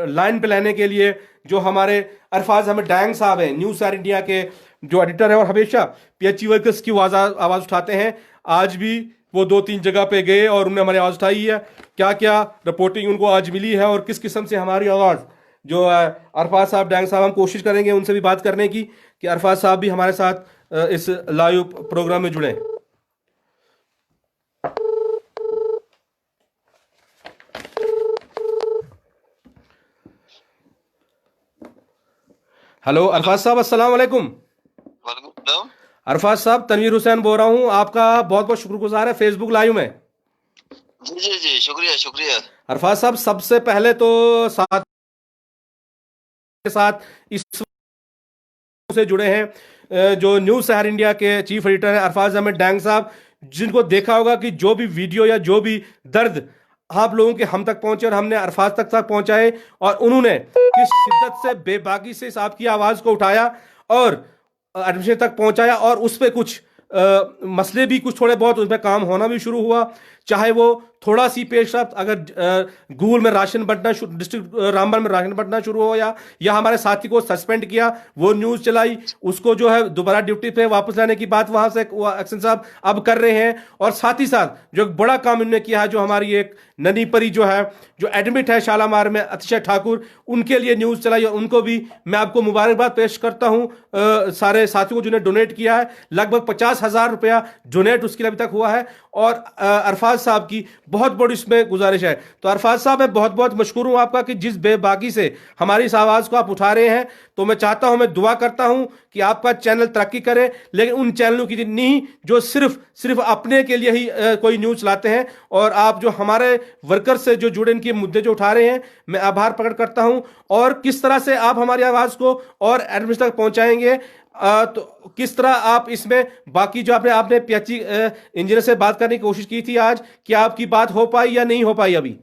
लाइन पे लाने के लिए जो हमारे अरफाज अहमद डैंग साहब हैं, न्यूज़ स्टार इंडिया के जो एडिटर हैं और हमेशा पीएचई वर्कर्स की आवाज़ उठाते हैं। आज भी वो 2-3 जगह पे गए और उन्होंने हमारी आवाज़ उठाई है। क्या क्या रिपोर्टिंग उनको आज मिली है और किस किस्म से हमारी आवाज़ जो है अरफाज साहब डैंग साहब, हम कोशिश करेंगे उनसे भी बात करने की कि अरफाज साहब भी हमारे साथ इस लाइव प्रोग्राम में जुड़े। हेलो अरफाज साहब, अस्सलाम वालेकुम। वालेकुम। अरफाज साहब, तनवीर हुसैन बोल रहा हूँ, आपका बहुत बहुत शुक्रगुजार है फेसबुक लाइव में। जी जी जी, शुक्रिया शुक्रिया। अरफाज साहब, सबसे पहले तो साथ के साथ इस से जुड़े हैं जो न्यूज़ शहर इंडिया के चीफ एडिटर हैं अरफाज अहमद डैंग साहब, जिनको देखा होगा कि जो भी वीडियो या जो भी दर्द आप लोगों के हम तक पहुंचे और हमने अरफाज तक पहुंचाए, और उन्होंने किस शिद्दत से बेबाकी से आपकी आवाज़ को उठाया और एडमिशन तक पहुंचाया, और उस पर कुछ मसले भी कुछ थोड़े बहुत उसमें काम होना भी शुरू हुआ। चाहे वो थोड़ा सी पेशरफ्त अगर गूगल में राशन बंटना डिस्ट्रिक्ट रामबन में राशन बंटना शुरू हो, या हमारे साथी को सस्पेंड किया, वो न्यूज़ चलाई, उसको जो है दोबारा ड्यूटी पे वापस लाने की बात वहां से एक्शन साहब अब कर रहे हैं। और साथ ही साथ जो एक बड़ा काम इन्होंने किया है, जो हमारी एक ननी परी जो है जो एडमिट है शालामार में, अतिशय ठाकुर, उनके लिए न्यूज़ चलाई, और उनको भी मैं आपको मुबारकबाद पेश करता हूँ सारे साथियों को जिन्हें डोनेट किया है। लगभग 50,000 रुपया डोनेट उसके लिए अभी तक हुआ है, और अरफाज साहब की बहुत बड़ी इसमें गुजारिश है। तो अरफाज साहब, मैं बहुत बहुत मशकूर हूं आपका कि जिस बेबाकी से हमारी इस आवाज़ को आप उठा रहे हैं। तो मैं चाहता हूं, मैं दुआ करता हूं कि आपका चैनल तरक्की करे, लेकिन उन चैनलों की नहीं जो सिर्फ अपने के लिए ही कोई न्यूज़ चलाते हैं, और आप जो हमारे वर्कर से जो जुड़े इनके मुद्दे जो उठा रहे हैं, मैं आभार प्रकट करता हूं। और किस तरह से आप हमारी आवाज़ को और एडमिशन तक पहुंचाएंगे, तो किस तरह आप इसमें बाकी जो आपने पीएचई इंजीनियर से बात करने की कोशिश की थी आज, क्या आपकी बात हो पाई या नहीं हो पाई अभी?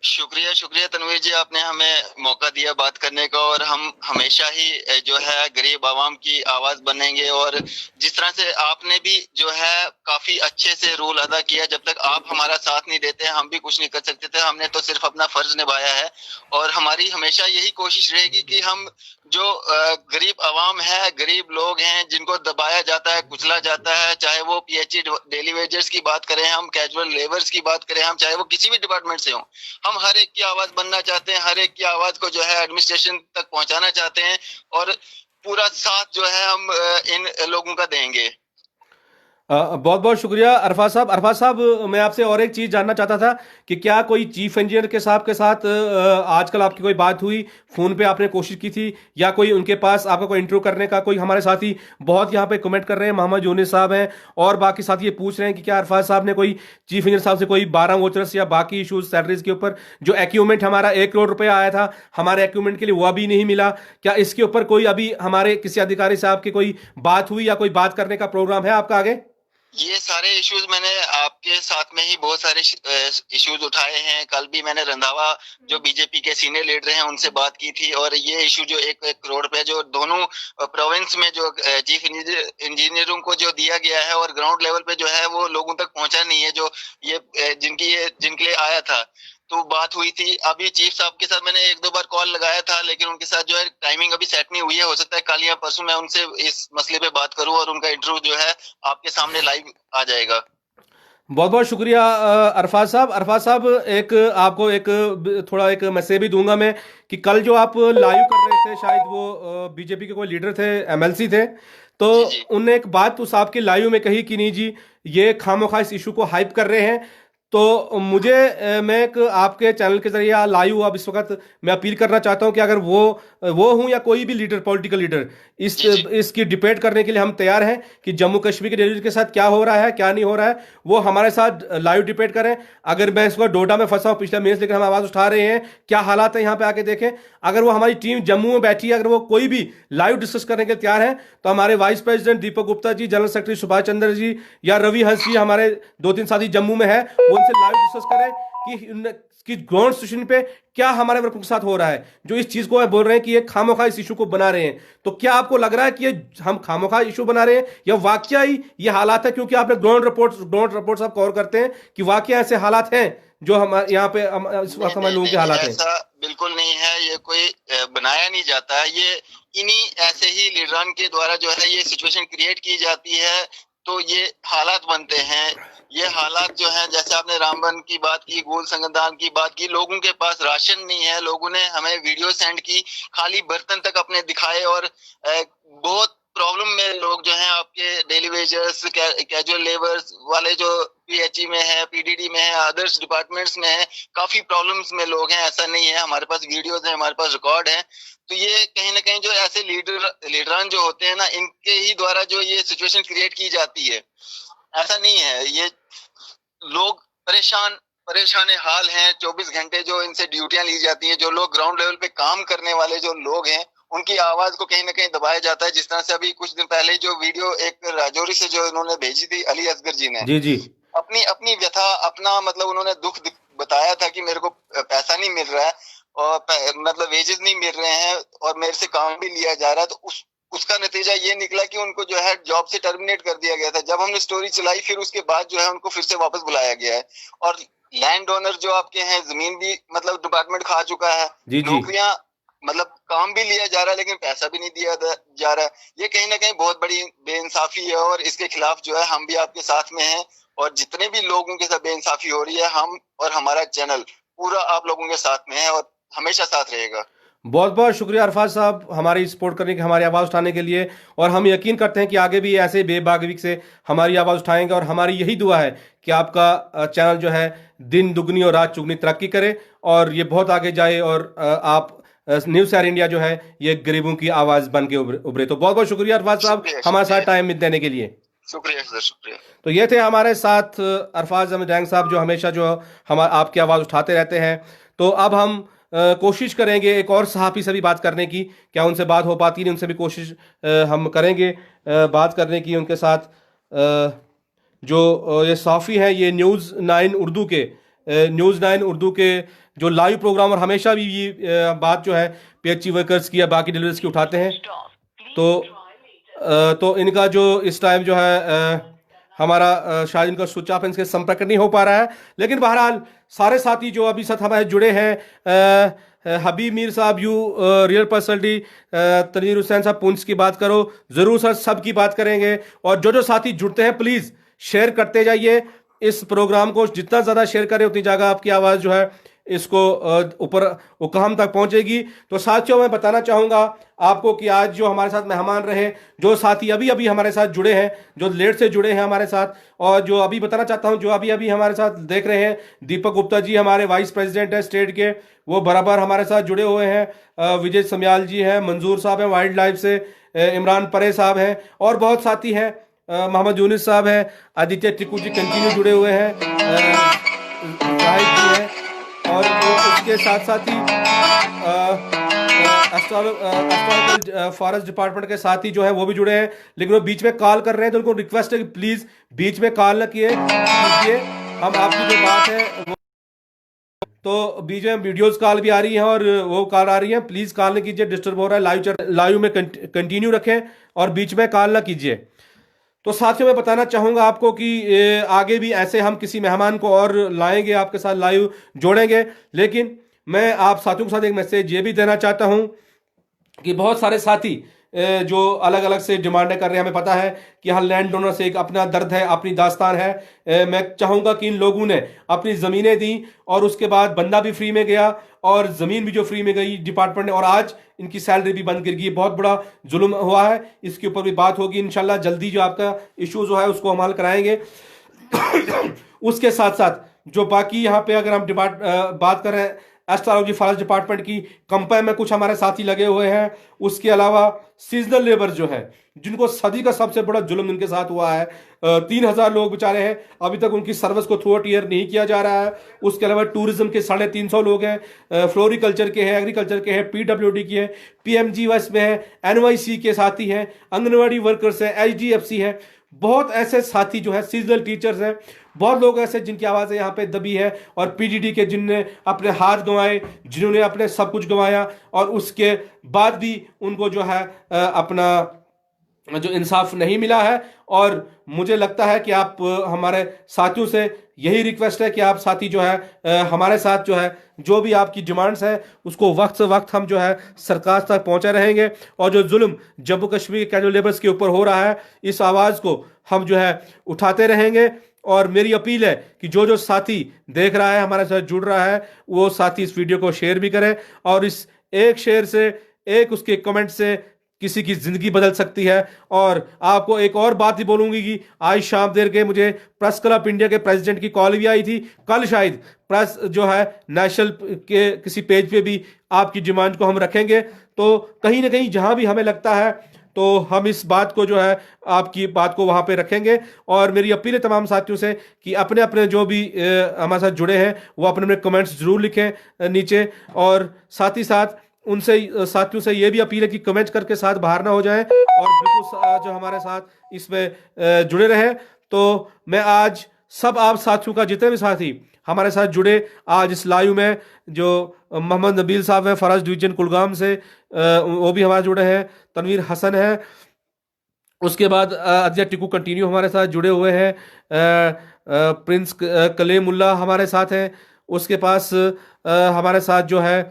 शुक्रिया शुक्रिया तनवीर जी, आपने हमें मौका दिया बात करने का, और हम हमेशा ही जो है गरीब आवाम की आवाज बनेंगे। और जिस तरह से आपने भी जो है काफी अच्छे से रोल अदा किया, जब तक आप हमारा साथ नहीं देते हम भी कुछ नहीं कर सकते थे। हमने तो सिर्फ अपना फर्ज निभाया है, और हमारी हमेशा यही कोशिश रहेगी कि हम जो गरीब आवाम है, गरीब लोग हैं जिनको दबाया जाता है, कुचला जाता है, चाहे वो पीएचई डेली वेजर्स की बात करें, हम कैजुअल लेबर्स की बात करें, हम चाहे वो किसी भी डिपार्टमेंट से हों, हम हर एक की आवाज बनना चाहते हैं, हर एक की आवाज को जो है एडमिनिस्ट्रेशन तक पहुंचाना चाहते हैं, और पूरा साथ जो है हम इन लोगों का देंगे। बहुत बहुत शुक्रिया अरफाज साहब। अरफाज साहब, मैं आपसे और एक चीज़ जानना चाहता था कि क्या कोई चीफ इंजीनियर के साथ आजकल आपकी कोई बात हुई, फ़ोन पे आपने कोशिश की थी, या कोई उनके पास आपका कोई इंटरव्यू करने का? कोई हमारे साथी बहुत यहाँ पे कमेंट कर रहे हैं, मोहम्मद यूनिस साहब हैं, और बाकी साथी ये पूछ रहे हैं कि क्या अरफाज साहब ने कोई चीफ इंजीनियर साहब से कोई 12 वोचर्स या बाकी इशूज़ सैलरीज के ऊपर, जो एक्यूमेंट हमारा 1 करोड़ रुपया आया था हमारे एक्यूमेंट के लिए, वो अभी नहीं मिला, क्या इसके ऊपर कोई अभी हमारे किसी अधिकारी साहब की कोई बात हुई या कोई बात करने का प्रोग्राम है आपका आगे? ये सारे इश्यूज मैंने आपके साथ में ही बहुत सारे इश्यूज उठाए हैं। कल भी मैंने रंधावा जो बीजेपी के सीनियर लीडर हैं उनसे बात की थी, और ये इशू जो 1 करोड़ पे जो दोनों प्रोविंस में जो चीफ इंजीनियरों को जो दिया गया है और ग्राउंड लेवल पे जो है वो लोगों तक पहुंचा नहीं है, जो ये जिनके लिए आया था, तो बात हुई थी। अभी चीफ साहब के साथ मैंने 1-2 बार कॉल लगाया था, लेकिन उनके साथ जो है टाइमिंग अभी सेट नहीं हुई है। हो सकता है कल या परसों मैं उनसे इस मसले पे बात करूं और उनका इंटरव्यू जो है आपके सामने लाइव आ जाएगा। बहुत बहुत शुक्रिया अरफाज साहब। अरफाज साहब, एक आपको थोड़ा एक मैसेज भी दूंगा मैं कि कल जो आप लाइव कर रहे थे, शायद वो बीजेपी के कोई लीडर थे, एमएलसी थे, तो जी जी। उनने एक बात उस आपके लाइव में कही कि नहीं जी, ये खामोखा इस इशू को हाइप कर रहे हैं। तो मुझे मैं एक आपके चैनल के जरिए लाइव अब इस वक्त मैं अपील करना चाहता हूं कि अगर वो हूं या कोई भी लीडर, पॉलिटिकल लीडर, इसकी डिबेट करने के लिए हम तैयार हैं कि जम्मू कश्मीर के डेलीगेट के साथ क्या हो रहा है, क्या नहीं हो रहा है, वो हमारे साथ लाइव डिबेट करें। अगर मैं इसको डोडा में फंसा हूं पिछले महीने से लेकर हम आवाज़ उठा रहे हैं, क्या हालात है यहाँ पे आके देखें। अगर वो हमारी टीम जम्मू में बैठी है, अगर वो कोई भी लाइव डिस्कस करने के लिए तैयार है, तो हमारे vice president Deepak Gupta ji, general secretary Subhash Chandra ji, या रवि हंस जी, हमारे 2-3 साथी जम्मू में है, वो उनसे लाइव डिस्कस करें कि ग्राउंड सिचुएशन पे क्या हमारे वर्करों के साथ हो रहा है, जो इस चीज को बोल रहे हैं कि ये खामोखा इस इशू को बना रहे हैं। तो क्या आपको लग रहा है कि ये हम खामोखा इशू बना रहे हैं, या वाकया ही ये हालात है? क्योंकि आपने ग्राउंड रिपोर्ट्स आप कवर करते हैं कि वाकया ऐसे हालात हैं जो हमारे यहाँ पे इस वक्त हमारे लोगों के हालात हैं। ऐसा बिल्कुल नहीं है, ये कोई बनाया नहीं जाता है, ये इन्हीं ऐसे ही लीडरान के द्वारा जो है ये सिचुएशन क्रिएट की जाती है, तो ये हालात बनते हैं। ये हालात जो हैं, जैसे आपने रामबन की बात की, गोल संगदान की बात की, लोगों के पास राशन नहीं है, लोगों ने हमें वीडियो सेंड की, खाली बर्तन तक अपने दिखाए, और बहुत प्रॉब्लम में लोग जो हैं आपके डेली वेजर्स, कैजुअल लेबर्स वाले जो पीएचई में है, पीडीडी में है, अदर्स डिपार्टमेंट्स में है, काफी प्रॉब्लम्स में लोग हैं। ऐसा नहीं है, हमारे पास वीडियोस हैं, हमारे पास रिकॉर्ड है। तो ये कहीं ना कहीं जो ऐसे लीडरान जो होते हैं ना, इनके ही द्वारा जो ये सिचुएशन क्रिएट की जाती है। ऐसा नहीं है, ये लोग परेशान हाल हैं। 24 घंटे जो इनसे ड्यूटियां ली जाती हैं, जो लोग ग्राउंड लेवल पे काम करने वाले जो लोग हैं, उनकी आवाज को कहीं ना कहीं दबाया जाता है। जिस तरह से अभी कुछ दिन पहले जो वीडियो एक राजौरी से जो इन्होंने भेजी थी, अली असगर जी ने जी जी अपनी व्यथा, अपना मतलब उन्होंने दुख बताया था कि मेरे को पैसा नहीं मिल रहा है और मतलब वेजेस नहीं मिल रहे हैं और मेरे से काम भी लिया जा रहा है। तो उसका नतीजा ये निकला कि उनको जो है जॉब से टर्मिनेट कर दिया गया था। जब हमने स्टोरी चलाई, फिर उसके बाद जो है उनको फिर से वापस बुलाया गया है। और लैंड ओनर जो आपके हैं, जमीन भी मतलब डिपार्टमेंट खा चुका है, नौकरियां मतलब काम भी लिया जा रहा है लेकिन पैसा भी नहीं दिया जा रहा है। ये कहीं ना कहीं बहुत बड़ी बेइंसाफी है और इसके खिलाफ जो है हम भी आपके साथ में हैं। और जितने भी लोगों के साथ बेइंसाफी हो रही है, हम और हमारा चैनल पूरा आप लोगों के साथ में है और हमेशा साथ रहेगा। बहुत बहुत शुक्रिया अरफाज साहब हमारी सपोर्ट करने के, हमारी आवाज़ उठाने के लिए। और हम यकीन करते हैं कि आगे भी ऐसे बेबागवी से हमारी आवाज़ उठाएंगे। और हमारी यही दुआ है कि आपका चैनल जो है दिन दुगनी और रात चुगनी तरक्की करे और ये बहुत आगे जाए और आप न्यूज़ शेयर इंडिया जो है ये गरीबों की आवाज़ बन के उभरे। तो बहुत बहुत शुक्रिया अरफाज साहब हमारे साथ टाइम देने के लिए। शुक्रिया सर, शुक्रिया। तो ये थे हमारे साथ अरफाज अहमद डैंग साहब, जो हमेशा जो आपकी आवाज़ उठाते रहते हैं। तो अब हम कोशिश करेंगे एक और सहाफ़ी से भी बात करने की। क्या उनसे बात हो पाती नहीं, उनसे भी कोशिश हम करेंगे बात करने की उनके साथ। जो ये सहाफ़ी हैं, ये न्यूज़ 9 उर्दू के जो लाइव प्रोग्राम, और हमेशा भी ये बात जो है पीएचई वर्कर्स की या बाकी डिलीवर्स की उठाते हैं। तो इनका जो इस टाइम जो है हमारा शायद इनका स्विच ऑफ इनके संपर्क नहीं हो पा रहा है। लेकिन बहरहाल सारे साथी जो अभी साथ हमारे जुड़े हैं, Habib Mir Sahab, you real personality, Tanveer Hussain Sahab Poonch की बात करो, ज़रूर सर सब की बात करेंगे। और जो साथी जुड़ते हैं प्लीज़ शेयर करते जाइए इस प्रोग्राम को। जितना ज़्यादा शेयर करें उतनी जगह आपकी आवाज़ जो है इसको ऊपर उकाम तक पहुंचेगी। तो साथियों मैं बताना चाहूँगा आपको कि आज जो हमारे साथ मेहमान रहे, जो साथी अभी अभी हमारे साथ जुड़े हैं, जो लेट से जुड़े हैं हमारे साथ, और जो अभी बताना चाहता हूं जो अभी अभी हमारे साथ देख रहे हैं, दीपक गुप्ता जी हमारे वाइस प्रेसिडेंट है स्टेट के, वो बराबर हमारे साथ जुड़े हुए हैं। विजय समयाल जी हैं, मंजूर साहब हैं वाइल्ड लाइफ से, इमरान परे साहब हैं, और बहुत साथी हैं, मोहम्मद यूनिस साहब हैं, आदित्य टिक्कू जी कंटिन्यू जुड़े हुए हैं, जाहिद जी हैं, और उसके साथ साथ ही एस्ट्रोलॉजिकल फॉरेस्ट डिपार्टमेंट के साथी जो है वो भी जुड़े हैं। लेकिन वो बीच में कॉल कर रहे हैं, तो उनको रिक्वेस्ट है कि प्लीज बीच में कॉल न कीजिए। हम आपकी जो बात है वो, तो बीच में वीडियोस कॉल भी आ रही हैं और वो कॉल आ रही है, प्लीज कॉल न कीजिए, डिस्टर्ब हो रहा है। लाइव में कंटिन्यू रखें और बीच में कॉल न कीजिए। तो साथियों मैं बताना चाहूँगा आपको कि आगे भी ऐसे हम किसी मेहमान को और लाएंगे, आपके साथ लाइव जोड़ेंगे। लेकिन मैं आप साथियों के साथ एक मैसेज ये भी देना चाहता हूँ कि बहुत सारे साथी जो अलग अलग से डिमांडें कर रहे हैं, हमें पता है कि यहाँ लैंड डोनर से एक अपना दर्द है, अपनी दास्तान है। मैं चाहूँगा कि इन लोगों ने अपनी ज़मीनें दी और उसके बाद बंदा भी फ्री में गया और ज़मीन भी जो फ्री में गई डिपार्टमेंट ने, और आज इनकी सैलरी भी बंद गिर गई। बहुत बड़ा जुल्म हुआ है, इसके ऊपर भी बात होगी इंशाल्लाह। जल्दी जो आपका इशू जो है उसको हम हल कराएंगे। उसके साथ साथ जो बाकी यहाँ पे अगर हम बात कर रहे हैं एस्ट्रोलॉजी फॉरेस्ट डिपार्टमेंट की, कंपेयर में कुछ हमारे साथी लगे हुए हैं। उसके अलावा सीजनल लेबर जो है, जिनको सदी का सबसे बड़ा जुल्म इनके साथ हुआ है, 3000 लोग बेचारे हैं, अभी तक उनकी सर्विस को थ्रू आउट ईयर नहीं किया जा रहा है। उसके अलावा टूरिज्म के 350 लोग हैं, फ्लोरिकल्चर के हैं, एग्रीकल्चर के हैं, पीडब्ल्यूडी के हैं, पीएमजीएस में है, एनवाईसी के साथी हैं, आंगनवाड़ी वर्कर्स हैं, एचडीएफसी है। बहुत ऐसे साथी जो है, सीजनल टीचर्स हैं, बहुत लोग ऐसे जिनकी आवाज़ें यहाँ पे दबी है, और पीडीडी के जिनने अपने हाथ गंवाए, जिन्होंने अपने सब कुछ गंवाया, और उसके बाद भी उनको जो है अपना जो इंसाफ नहीं मिला है। और मुझे लगता है कि आप हमारे साथियों से यही रिक्वेस्ट है कि आप साथी जो है हमारे साथ जो है जो भी आपकी डिमांड्स हैं उसको वक्त से वक्त हम जो है सरकार तक पहुंचे रहेंगे। और जो जुल्म जम्मू कश्मीर के कैजुअल लेबर्स के ऊपर हो रहा है, इस आवाज़ को हम जो है उठाते रहेंगे। और मेरी अपील है कि जो साथी देख रहा है, हमारे साथ जुड़ रहा है, वो साथी इस वीडियो को शेयर भी करें, और इस एक शेयर से, एक उसके कमेंट से किसी की ज़िंदगी बदल सकती है। और आपको एक और बात ही बोलूँगी कि आज शाम देर के मुझे प्रेस क्लब इंडिया के प्रेसिडेंट की कॉल भी आई थी। कल शायद प्रेस जो है नेशनल के किसी पेज पे भी आपकी डिमांड को हम रखेंगे। तो कहीं ना कहीं जहां भी हमें लगता है तो हम इस बात को जो है आपकी बात को वहां पे रखेंगे। और मेरी अपील है तमाम साथियों से कि अपने अपने जो भी हमारे साथ जुड़े हैं वो अपने अपने कमेंट्स जरूर लिखें नीचे। और साथ ही साथ उनसे साथियों से ये भी अपील है कि कमेंट करके साथ बाहर ना हो जाएं और बिल्कुल जो हमारे साथ इसमें जुड़े रहें। तो मैं आज सब आप साथियों का, जितने भी साथी हमारे साथ जुड़े आज इस लाइव में, जो मोहम्मद नबील साहब हैं फराज डिवीजन कुलगाम से, वो भी हमारे जुड़े हैं, तनवीर हसन है, उसके बाद अजय टिकू कंटिन्यू हमारे साथ जुड़े हुए हैं, प्रिंस कलेमुल्ला हमारे साथ हैं, उसके पास हमारे साथ जो है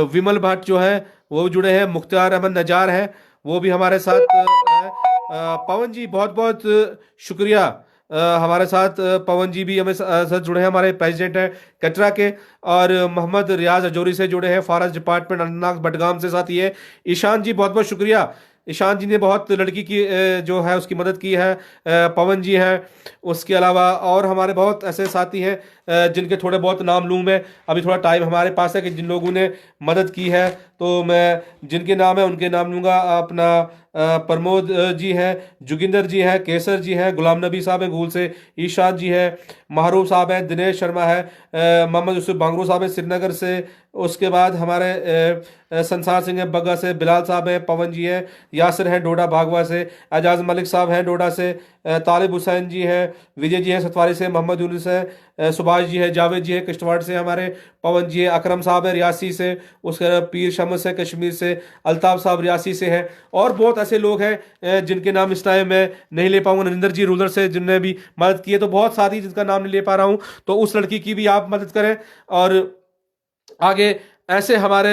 विमल भट्ट जो है वो जुड़े हैं, मुख्तार अहमद नजार हैं वो भी हमारे साथ हैं, पवन जी बहुत बहुत शुक्रिया हमारे साथ, पवन जी भी हमें साथ जुड़े हैं, हमारे प्रेसिडेंट हैं कटरा के। और मोहम्मद रियाज अजोरी से जुड़े हैं, फॉरेस्ट डिपार्टमेंट अनंतनाग बडगाम से साथी है। ईशान जी बहुत बहुत शुक्रिया, ईशान जी ने बहुत लड़की की जो है उसकी मदद की है। पवन जी हैं, उसके अलावा और हमारे बहुत ऐसे साथी हैं जिनके थोड़े बहुत नाम लूँ मैं, अभी थोड़ा टाइम हमारे पास है कि जिन लोगों ने मदद की है तो मैं जिनके नाम है उनके नाम लूँगा। अपना प्रमोद जी हैं, जोगिंदर जी हैं, केसर जी हैं, गुलाम नबी साहब हैं गूल से, ईशाद जी हैं, महरूफ साहब हैं, दिनेश शर्मा है, मोहम्मद यूसुफ बांगरू साहब हैं श्रीनगर से, उसके बाद हमारे संसार सिंह हैं बग्गा से, बिलाल साहब हैं, पवन जी हैं, यासिर हैं डोडा भागवा से, एजाज मलिक साहब हैं डोडा से, तालिब हुसैन जी हैं, विजय जी हैं सतवारी से, मोहम्मद यूनुस हैं, सुभाष जी है, जावेद जी है किश्तवाड़ से हमारे, पवन जी है, अकरम साहब है रियासी से, उसके पीर शमस है कश्मीर से, अल्ताफ साहब रियासी से हैं। और बहुत ऐसे लोग हैं जिनके नाम इस टाइम मैं नहीं ले पाऊंगा, नरिंदर जी रूलर से जिनने भी मदद की है, तो बहुत साथी जिनका नाम नहीं ले पा रहा हूं, तो उस लड़की की भी आप मदद करें। और आगे ऐसे हमारे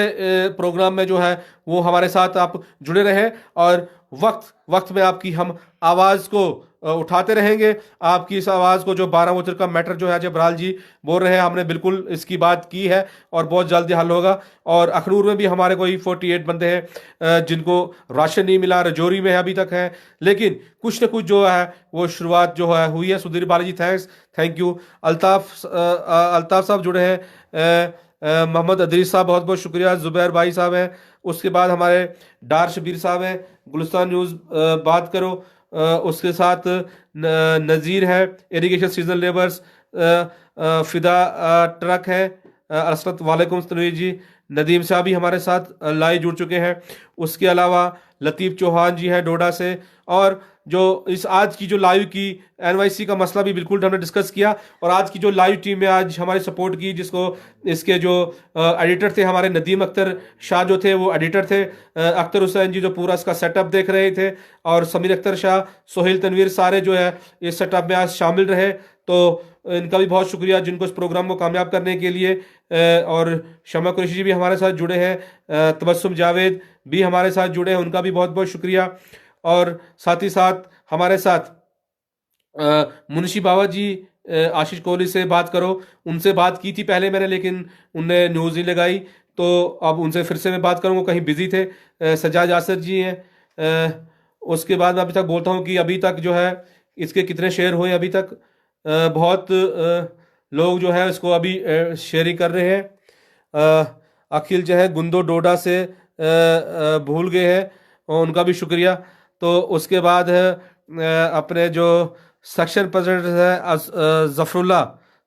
प्रोग्राम में जो है वो हमारे साथ आप जुड़े रहें और वक्त वक्त में आपकी हम आवाज़ को उठाते रहेंगे। आपकी इस आवाज़ को, जो 12 वोटर का मैटर जो है अजय बराल जी बोल रहे हैं, हमने बिल्कुल इसकी बात की है और बहुत जल्दी हल होगा। और अखनूर में भी हमारे कोई 48 बंदे हैं जिनको राशन नहीं मिला, रजौरी में अभी तक है, लेकिन कुछ न कुछ जो है वो शुरुआत जो है हुई है। Sudhir Balaji thank you. अल्ताफ साहब जुड़े हैं, मोहम्मद अदरीस साहब बहुत बहुत शुक्रिया, जुबैर भाई साहब हैं, उसके बाद हमारे डार शबीर साहब हैं, गुलिस्तान न्यूज़ बात करो, उसके साथ नज़ीर है, इरिगेशन सीजनल लेबर्स, फिदा ट्रक है, असरत वालेकुम तनवीर जी, नदीम साहब भी हमारे साथ लाइव जुड़ चुके हैं, उसके अलावा लतीफ़ चौहान जी हैं डोडा से। और जो इस आज की जो लाइव की NYC का मसला भी बिल्कुल हमने डिस्कस किया, और आज की जो लाइव टीम में आज हमारी सपोर्ट की, जिसको इसके जो एडिटर थे हमारे नदीम अख्तर शाह जो थे वो एडिटर थे, अख्तर हुसैन जी जो पूरा इसका सेटअप देख रहे थे, और समीर अख्तर शाह, सोहेल तनवीर सारे जो है इस सेटअप में आज शामिल रहे। तो इनका भी बहुत शुक्रिया जिनको इस प्रोग्राम को कामयाब करने के लिए। और शमा कुरैशी जी भी हमारे साथ जुड़े हैं, तबस्सुम जावेद भी हमारे साथ जुड़े हैं, उनका भी बहुत बहुत शुक्रिया। और साथ ही साथ हमारे साथ मुंशी बाबा जी, आशीष कोहली से बात करो, उनसे बात की थी पहले मैंने, लेकिन उनने न्यूज़ नहीं लगाई, तो अब उनसे फिर से मैं बात करूँगा, कहीं बिजी थे। सज्जाद यासर जी हैं, उसके बाद मैं अभी तक बोलता हूँ कि अभी तक जो है इसके कितने शेयर हुए अभी तक, बहुत लोग जो है इसको अभी शेयरिंग कर रहे हैं। अखिल जो है गुंदो डोडा से भूल गए हैं, और उनका भी शुक्रिया। तो उसके बाद है अपने जो सेक्शन प्रेसिडेंट है जफरुल्ला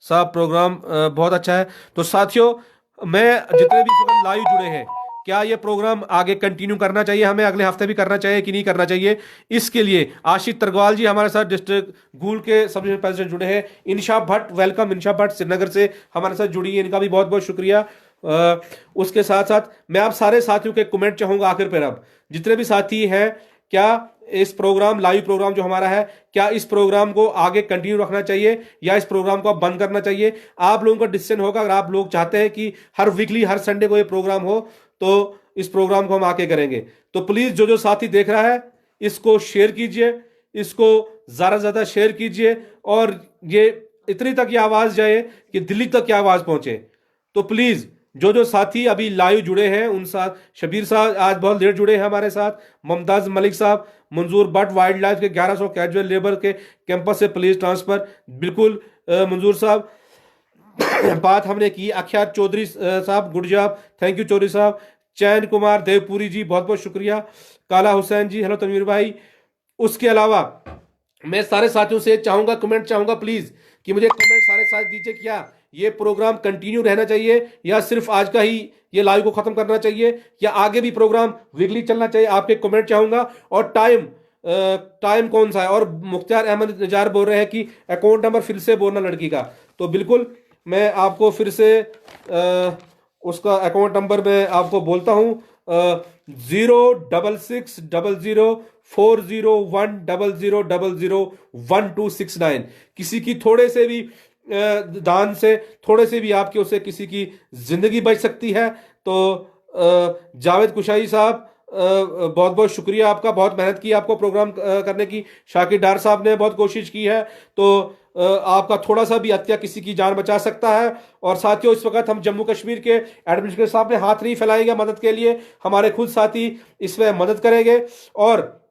साहब, प्रोग्राम बहुत अच्छा है। तो साथियों, मैं जितने भी इस वक्त लाइव जुड़े हैं, क्या ये प्रोग्राम आगे कंटिन्यू करना चाहिए, हमें अगले हफ्ते भी करना चाहिए कि नहीं करना चाहिए, इसके लिए आशिक तरगवाल जी हमारे साथ डिस्ट्रिक्ट गूल के सब डिविजन प्रेसिडेंट जुड़े हैं। इनशा भट्ट, वेलकम, इनशा भट्ट श्रीनगर से हमारे साथ जुड़ी है, इनका भी बहुत बहुत शुक्रिया। उसके साथ साथ मैं आप सारे साथियों के कमेंट चाहूँगा आखिर पर, अब जितने भी साथी हैं, क्या इस प्रोग्राम, लाइव प्रोग्राम जो हमारा है, क्या इस प्रोग्राम को आगे कंटिन्यू रखना चाहिए या इस प्रोग्राम को बंद करना चाहिए? आप लोगों का डिसीजन होगा। अगर आप लोग चाहते हैं कि हर वीकली, हर संडे को ये प्रोग्राम हो, तो इस प्रोग्राम को हम आके करेंगे। तो प्लीज़ जो साथी देख रहा है, इसको शेयर कीजिए, इसको ज़्यादा से ज़्यादा शेयर कीजिए, और ये इतनी तक ये आवाज़ जाए कि दिल्ली तक ये आवाज़ पहुँचे। तो प्लीज़ जो साथी अभी लाइव जुड़े हैं उन साथ, शबीर साहब आज बहुत लेट जुड़े हैं हमारे साथ, मुमताज मलिक साहब, मंजूर भट्ट वाइल्ड लाइफ के 1100 कैजुअल लेबर के कैंपस से पुलिस ट्रांसफर, बिल्कुल मंजूर साहब बात हमने की। अख्यात Chaudhary Sahab good job, thank you Chaudhary Sahab. Chain Kumar Deopuri जी बहुत बहुत शुक्रिया। काला हुसैन जी हेलो तनवीर भाई। उसके अलावा मैं सारे साथियों से चाहूंगा, कमेंट चाहूंगा प्लीज कि मुझे कमेंट सारे साथ दीजिए, क्या ये प्रोग्राम कंटिन्यू रहना चाहिए या सिर्फ आज का ही ये लाइव को खत्म करना चाहिए या आगे भी प्रोग्राम वीकली चलना चाहिए, आपके कमेंट चाहूंगा। और टाइम कौन सा है। और मुख्तार अहमद निजार बोल रहे हैं कि अकाउंट नंबर फिर से बोलना लड़की का, तो बिल्कुल मैं आपको फिर से उसका अकाउंट नंबर मैं आपको बोलता हूं 066004010001269। किसी की थोड़े से भी दान से, थोड़े से भी आपके उससे किसी की जिंदगी बच सकती है। तो जावेद कुशाई साहब बहुत बहुत शुक्रिया आपका, बहुत मेहनत की आपको प्रोग्राम करने की। शाकिर डार साहब ने बहुत कोशिश की है, तो आपका थोड़ा सा भी हत्या किसी की जान बचा सकता है। और साथियों इस वक्त हम जम्मू कश्मीर के एडमिनिस्ट्रेटर साहब ने हाथ नहीं फैलाएंगे मदद के लिए, हमारे खुद साथी इसमें मदद करेंगे। और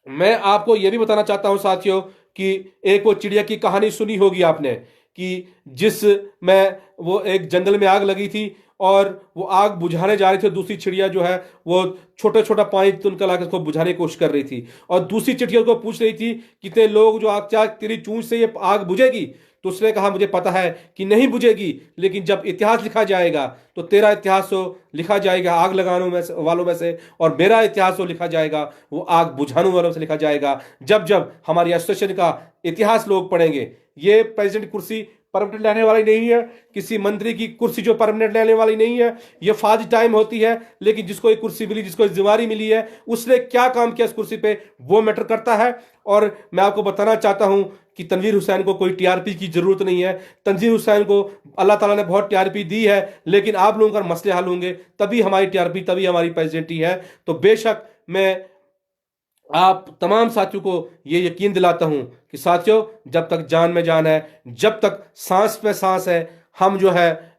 मैं आपको यह भी बताना चाहता हूं साथियों कि एक वो चिड़िया की कहानी सुनी होगी आपने कि जिसमें वो एक जंगल में आग लगी थी और वो आग बुझाने जा रही थी, दूसरी चिड़िया जो है वो छोटा छोटा पानी तुनकर लाकर उसको बुझाने की कोशिश कर रही थी। और दूसरी चिड़िया को पूछ रही थी कितने लोग जो आग, क्या तेरी चूंच से ये आग बुझेगी? तो उसने कहा मुझे पता है कि नहीं बुझेगी, लेकिन जब इतिहास लिखा जाएगा तो तेरा इतिहास तो लिखा जाएगा आग लगाने वालों में से, और मेरा इतिहास तो लिखा जाएगा वो आग बुझाने वालों से लिखा जाएगा। जब जब हमारी एसोसिएशन का इतिहास लोग पढ़ेंगे, ये प्रेसिडेंट कुर्सी परमानेंट लेने वाली नहीं है, किसी मंत्री की कुर्सी जो परमानेंट लेने वाली नहीं है, ये फाज टाइम होती है। लेकिन जिसको एक कुर्सी मिली, जिसको जिम्मेदारी मिली है, उसने क्या काम किया इस कुर्सी पे, वो मैटर करता है। और मैं आपको बताना चाहता हूं कि तनवीर हुसैन को कोई टीआरपी की जरूरत नहीं है। तनवीर हुसैन को अल्लाह ताला ने बहुत टीआरपी दी है, लेकिन आप लोगों का मसले हल होंगे तभी हमारी टीआरपी, तभी हमारी प्रेसिडेंटी है। तो बेशक मैं आप तमाम साथियों को ये यकीन दिलाता हूं कि साथियों जब तक जान में जान है, जब तक सांस पे सांस है, हम जो है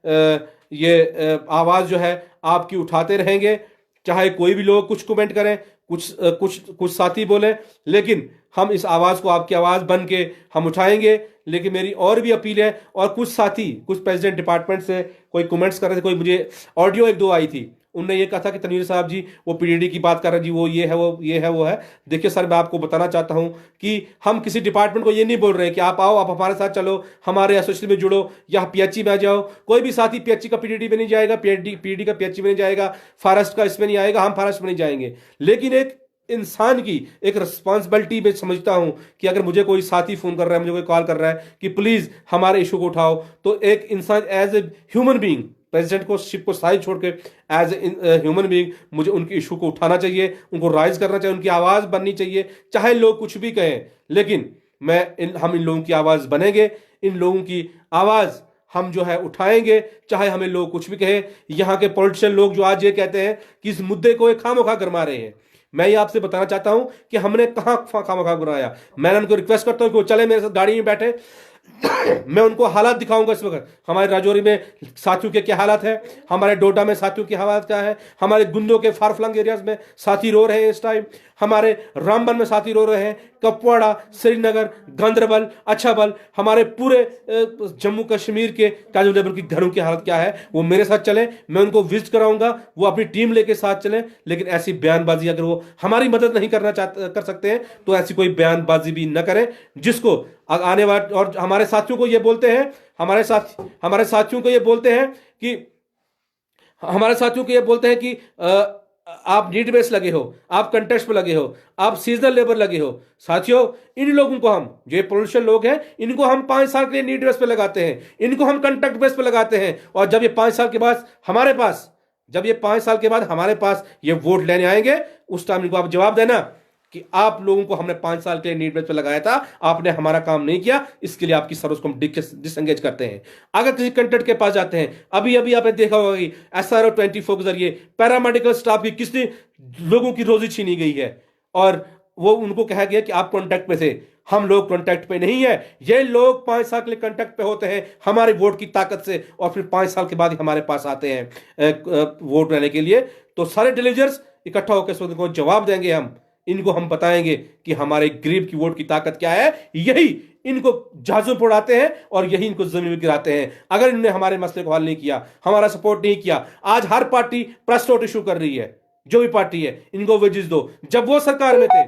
ये आवाज़ जो है आपकी उठाते रहेंगे। चाहे कोई भी लोग कुछ कमेंट करें, कुछ साथी बोले, लेकिन हम इस आवाज़ को आपकी आवाज़ बन के हम उठाएंगे। लेकिन मेरी और भी अपील है, और कुछ साथी, कुछ प्रेसिडेंट डिपार्टमेंट से कोई कमेंट्स कर रहे थे, कोई मुझे ऑडियो एक दो आई थी, उनने ये कहा था कि तनवीर साहब जी वो पीडीडी की बात कर रहे हैं जी, वो ये है, वो ये है, वो है। देखिए सर, मैं आपको बताना चाहता हूं कि हम किसी डिपार्टमेंट को ये नहीं बोल रहे हैं कि आप आओ, आप हमारे साथ चलो, हमारे एसोसिएशन में जुड़ो या पीएचई में आ जाओ। कोई भी साथी पीएचई का पीडीडी में नहीं जाएगा, पीडीडी का पीएचई में नहीं जाएगा, फॉरेस्ट का इसमें नहीं आएगा, हम फॉरेस्ट में नहीं जाएंगे। लेकिन एक इंसान की एक रिस्पॉन्सिबिलिटी में समझता हूं कि अगर मुझे कोई साथी फोन कर रहा है, मुझे कोई कॉल कर रहा है कि प्लीज हमारे इशू को उठाओ, तो एक इंसान as a human being, president को शिप को साइड छोड़ के एज ए ह्यूमन बीइंग मुझे उनके इशू को उठाना चाहिए, उनको राइज करना चाहिए, उनकी आवाज़ बननी चाहिए, चाहे लोग कुछ भी कहें। लेकिन हम इन लोगों की आवाज़ बनेंगे, इन लोगों की आवाज़ हम जो है उठाएंगे, चाहे हमें लोग कुछ भी कहें। यहाँ के पॉलिटिशियन लोग जो आज ये कहते हैं कि इस मुद्दे को एक खामोखा गरमा रहे हैं, मैं ये आपसे बताना चाहता हूं कि हमने कहां खामोखा गरमाया। मैंने उनको रिक्वेस्ट करता हूं कि वो चले मेरे साथ गाड़ी में बैठे, मैं उनको हालात दिखाऊंगा इस वक्त हमारे राजौरी में साथियों के क्या हालात है, हमारे डोडा में साथियों की हालात क्या है, हमारे गुंदों के फार फ्लंग एरियाज में साथी रो रहे हैं इस टाइम, हमारे रामबन में साथी रो रहे हैं, कपवाड़ा, श्रीनगर, गांधरबल, अच्छाबल, हमारे पूरे जम्मू कश्मीर के कैजुअल लेबर की घरों की हालत क्या है। वो मेरे साथ चले, मैं उनको विजिट कराऊंगा, वो अपनी टीम लेके साथ चलें। लेकिन ऐसी बयानबाजी अगर वो हमारी मदद नहीं कर सकते हैं तो ऐसी कोई बयानबाजी भी न करें जिसको आने वाले, और हमारे साथियों को ये बोलते हैं, हमारे साथियों को ये बोलते हैं कि आप नीड बेस लगे हो, आप कंटेस्ट पे लगे हो, आप सीजनल लेबर लगे हो। साथियों इन लोगों को हम, जो पोलिटिशियन लोग हैं, इनको हम 5 साल के लिए नीड बेस पे लगाते हैं, इनको हम कंट्रैक्ट बेस पे लगाते हैं। और जब ये 5 साल के बाद हमारे पास ये वोट लेने आएंगे, उस टाइम इनको आप जवाब देना कि आप लोगों को हमने 5 साल के लिए नीड बेस पे लगाया था, आपने हमारा काम नहीं किया, इसके लिए आपकी सर्विस को हम डिसएंगेज करते हैं। अगर किसी कंटेंट के पास जाते हैं, अभी आपने देखा होगा कि SRO 24 के जरिए पैरामेडिकल स्टाफ की कितने लोगों की रोजी छीनी गई है, और वो उनको कहा गया कि आप कॉन्टैक्ट में थे। हम लोग कांटेक्ट पे नहीं है। ये लोग 5 साल के लिए कांटेक्ट पे होते हैं हमारे वोट की ताकत से, और फिर 5 साल के बाद ही हमारे पास आते हैं वोट लेने के लिए। तो सारे डेलीगेट्स इकट्ठा होकर इनको जवाब देंगे, इनको हम बताएंगे कि हमारे गरीब की वोट की ताकत क्या है। यही इनको जहाजों पर उड़ाते हैं और यही इनको जमीन में गिराते हैं। अगर इन्होंने हमारे मसले को हल नहीं किया, हमारा सपोर्ट नहीं किया, आज हर पार्टी प्रेस नोट इशू कर रही है, जो भी पार्टी है, इनको वेजेस दो। जब वो सरकार में थे,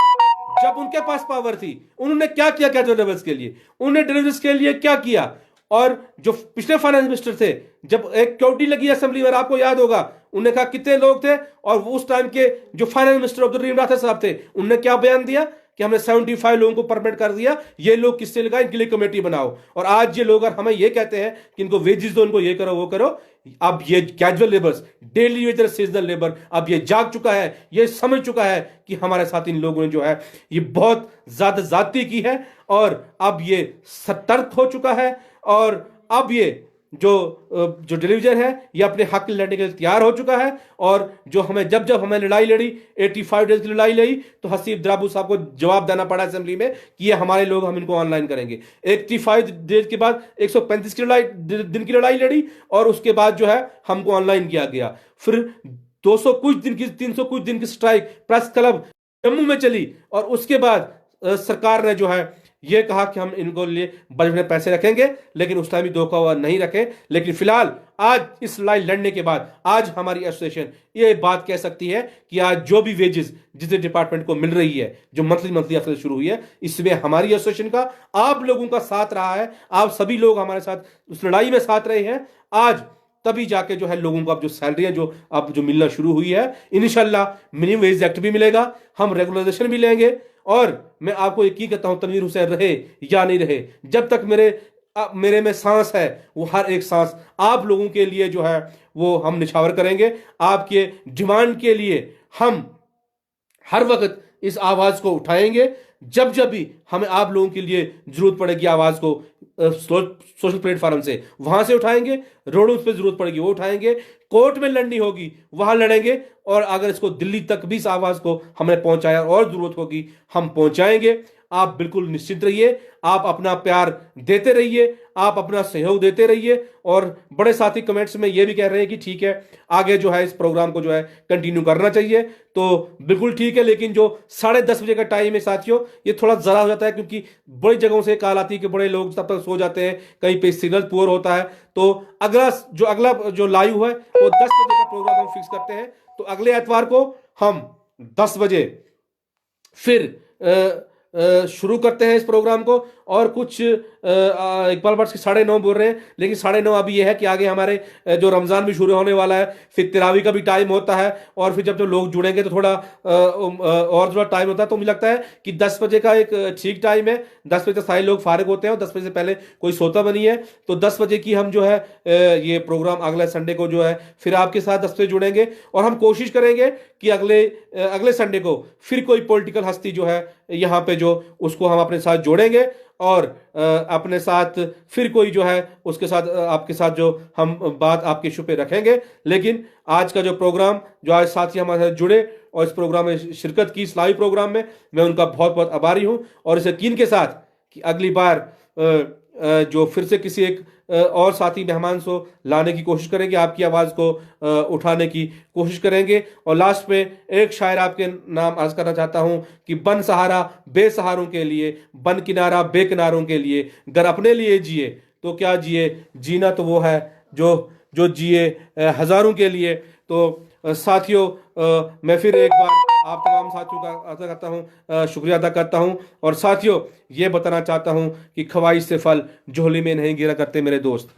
जब उनके पास पावर थी, उन्होंने क्या किया कैजुअल लेबर्स के लिए, उन्होंने ड्राइवर्स के लिए क्या किया। और जो पिछले फाइनेंस मिनिस्टर थे, जब एक क्योटी लगी असेंबली में, आपको याद होगा, उन्होंने कहा कितने लोग थे, और उस टाइम के जो फाइनेंस मिनिस्टर अब्दुल रहीम राठौर साहब थे, उन्होंने क्या बयान दिया कि हमने 75 लोगों को परमिट कर दिया, ये लोग किससे लगा, इनके लिए कमेटी बनाओ। और आज ये लोग हमें ये कहते हैं कि इनको वेजेस दो, इनको ये करो वो करो। अब ये casual labours, daily Vaser, seasonal labour, अब ये जाग चुका है, ये समझ चुका है कि हमारे साथ इन लोगों ने जो है ये बहुत ज्यादा जाती की है, और अब ये सतर्क हो चुका है। और अब ये जो टेलीविजन है ये अपने हक लड़ने के लिए तैयार हो चुका है। और जो हमें जब हमें लड़ाई लड़ी, 85 डेज की लड़ाई लड़ी, तो हसीब द्राबू साहब को जवाब देना पड़ा असेंबली में कि ये हमारे लोग, हम इनको ऑनलाइन करेंगे। 85 डेज के बाद 135 की दिन की लड़ाई लड़ी, और उसके बाद जो है हमको ऑनलाइन किया गया। फिर 200 कुछ दिन की, 300 कुछ दिन की स्ट्राइक प्रेस क्लब जम्मू में चली, और उसके बाद सरकार ने जो है ये कहा कि हम इनको लिए बजट में पैसे रखेंगे, लेकिन उस टाइम भी धोखा हुआ नहीं रखे। लेकिन फिलहाल आज इस लड़ाई लड़ने के बाद आज हमारी एसोसिएशन ये बात कह सकती है कि आज जो भी वेजेस जिस डिपार्टमेंट को मिल रही है, जो मंथली अफसर शुरू हुई है, इसमें हमारी एसोसिएशन का, आप लोगों का साथ रहा है। आप सभी लोग हमारे साथ उस लड़ाई में साथ रहे हैं। आज तभी जाके जो है लोगों को अब जो सैलरी है जो मिलना शुरू हुई है, इंशाल्लाह मिनिमम वेज एक्ट भी मिलेगा, हम रेगुलराइजेशन भी लेंगे। और मैं आपको यकीन कहता हूं, तनवीर हुसैन रहे या नहीं रहे, जब तक मेरे में सांस है, वो हर एक सांस आप लोगों के लिए जो है वो हम निछावर करेंगे। आपके डिमांड के लिए हम हर वक्त इस आवाज को उठाएंगे। जब भी हमें आप लोगों के लिए जरूरत पड़ेगी आवाज को, सोशल प्लेटफॉर्म से, वहां से उठाएंगे, रोडों पे जरूरत पड़ेगी वो उठाएंगे, कोर्ट में लड़नी होगी वहां लड़ेंगे, और अगर इसको दिल्ली तक भी इस आवाज को हमने पहुंचाया और जरूरत होगी हम पहुंचाएंगे। आप बिल्कुल निश्चित रहिए, आप अपना प्यार देते रहिए, आप अपना सहयोग देते रहिए। और बड़े साथी कमेंट्स में ये भी कह रहे हैं कि ठीक है, आगे जो है इस प्रोग्राम को जो है कंटिन्यू करना चाहिए, तो बिल्कुल ठीक है। लेकिन जो 10:30 बजे का टाइम है साथियों, ये थोड़ा ज़रा हो जाता है, क्योंकि बड़ी जगहों से कॉल आती है कि बड़े लोग तब तक सो जाते हैं, कहीं पे सिग्नल पुअर होता है। तो अगला जो लाइव है वो 10 बजे का प्रोग्राम हम फिक्स करते हैं। तो अगले एतवार को हम 10 बजे फिर शुरू करते हैं इस प्रोग्राम को। और कुछ इकबाल भट्ट 9:30 बोल रहे हैं, लेकिन 9:30 अभी ये है कि आगे हमारे जो रमज़ान भी शुरू होने वाला है, फिर तिरावी का भी टाइम होता है, और फिर जब लोग जुड़ेंगे तो थोड़ा और थोड़ा टाइम होता है। तो मुझे लगता है कि 10 बजे का एक ठीक टाइम है। 10 बजे तक सारे लोग फारिग होते हैं और 10 बजे से पहले कोई सोता भी नहीं है। तो 10 बजे की हम जो है ये प्रोग्राम अगले संडे को जो है फिर आपके साथ 10 बजे जुड़ेंगे, और हम कोशिश करेंगे कि अगले संडे को फिर कोई पॉलिटिकल हस्ती जो है यहाँ पे जो उसको हम अपने साथ जोड़ेंगे, और अपने साथ फिर कोई जो है उसके साथ आपके साथ जो हम बात आपके इशू पे रखेंगे। लेकिन आज का जो प्रोग्राम, जो आज साथी हमारे साथ जुड़े और इस प्रोग्राम में शिरकत की, इस लाइव प्रोग्राम में, मैं उनका बहुत बहुत आभारी हूं। और इस यकीन के साथ कि अगली बार जो फिर से किसी एक और साथी मेहमान को लाने की कोशिश करेंगे, आपकी आवाज़ को उठाने की कोशिश करेंगे। और लास्ट में एक शायर आपके नाम अर्ज करना चाहता हूं कि बन सहारा बेसहारों के लिए, बन किनारा बेकिनारों के लिए, गर अपने लिए जिए तो क्या जिए, जीना तो वो है जो जिए हजारों के लिए। तो साथियों, मैं फिर एक बार आप तमाम साथियों का अदा करता हूँ, शुक्रिया अदा करता हूँ। और साथियों, ये बताना चाहता हूँ कि ख्वाहिश से फल झोली में नहीं गिरा करते मेरे दोस्त,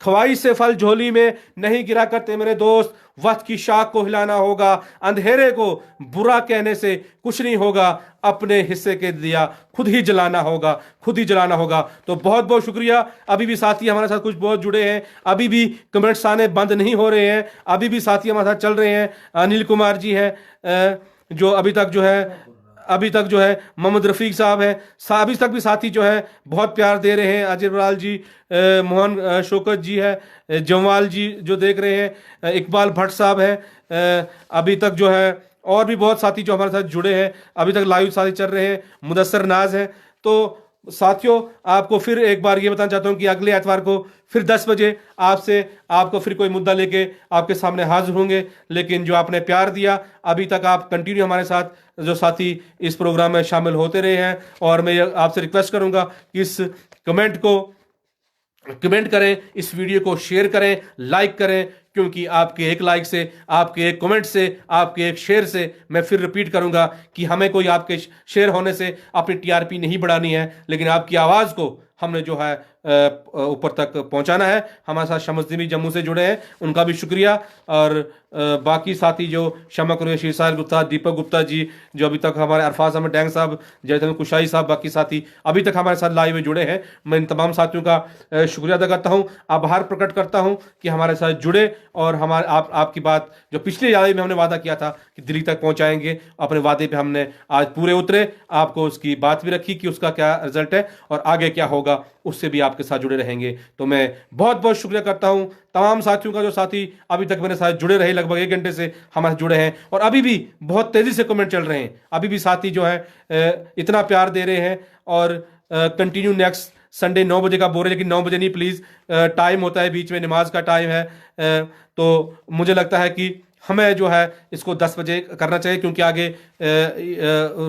ख्वाहिश से फल झोली में नहीं गिरा करते मेरे दोस्त। वक्त की शाख को हिलाना होगा, अंधेरे को बुरा कहने से कुछ नहीं होगा, अपने हिस्से के दिया खुद ही जलाना होगा, खुद ही जलाना होगा। तो बहुत बहुत शुक्रिया। अभी भी साथी हमारे साथ कुछ बहुत जुड़े हैं, अभी भी कमेंट्स आने बंद नहीं हो रहे हैं, अभी भी साथी हमारे साथ चल रहे हैं। अनिल कुमार जी हैं जो अभी तक जो है मोहम्मद रफ़ीक साहब हैं, अभी तक भी साथी जो है बहुत प्यार दे रहे हैं। अजय बराल जी, मोहन शौकत जी है, जमवाल जी जो देख रहे हैं, इकबाल भट्ट साहब हैं, अभी तक जो है और भी बहुत साथी जो हमारे साथ जुड़े हैं, अभी तक लाइव साथी चल रहे हैं। मुदस्सर नाज हैं, तो साथियों, आपको फिर एक बार ये बताना चाहता हूं कि अगले एतवार को फिर 10 बजे आपको फिर कोई मुद्दा लेके आपके सामने हाजिर होंगे। लेकिन जो आपने प्यार दिया अभी तक, आप कंटिन्यू हमारे साथ जो साथी इस प्रोग्राम में शामिल होते रहे हैं, और मैं आपसे रिक्वेस्ट करूंगा कि इस कमेंट करें, इस वीडियो को शेयर करें, लाइक करें, क्योंकि आपके एक लाइक से, आपके एक कमेंट से, आपके एक शेयर से, मैं फिर रिपीट करूंगा कि हमें कोई आपके शेयर होने से अपनी टीआरपी नहीं बढ़ानी है, लेकिन आपकी आवाज़ को हमने जो है ऊपर तक पहुंचाना है। हमारे साथ शमसदीन भी जम्मू से जुड़े हैं, उनका भी शुक्रिया। और बाकी साथी जो शमा कुरैशी, साहिल गुप्ता, दीपक गुप्ता जी, जो अभी तक हमारे अरफाज अहमद डैंग साहब, जैतन कुशाई साहब, बाकी साथी अभी तक हमारे साथ लाइव में जुड़े हैं, मैं इन तमाम साथियों का शुक्रिया अदा करता हूं, आभार प्रकट करता हूं कि हमारे साथ जुड़े और हमारे आपकी बात जो पिछले याद में हमने वादा किया था कि दिल्ली तक पहुंचाएंगे, अपने वादे पे हमने आज पूरे उतरे। आपको उसकी बात भी रखी कि उसका क्या रिजल्ट है और आगे क्या होगा, उससे भी आपके साथ जुड़े रहेंगे। तो मैं बहुत बहुत शुक्रिया करता हूं तमाम साथियों का, जो साथी अभी तक मेरे साथ जुड़े रहे, लगभग 1 घंटे से हमारे जुड़े हैं, और अभी भी बहुत तेजी से कमेंट चल रहे हैं। अभी भी साथी जो है इतना प्यार दे रहे हैं, और कंटिन्यू नेक्स्ट संडे 9 बजे का बोल रहे, लेकिन 9 बजे नहीं प्लीज़, टाइम होता है, बीच में नमाज का टाइम है। तो मुझे लगता है कि हमें जो है इसको 10 बजे करना चाहिए, क्योंकि आगे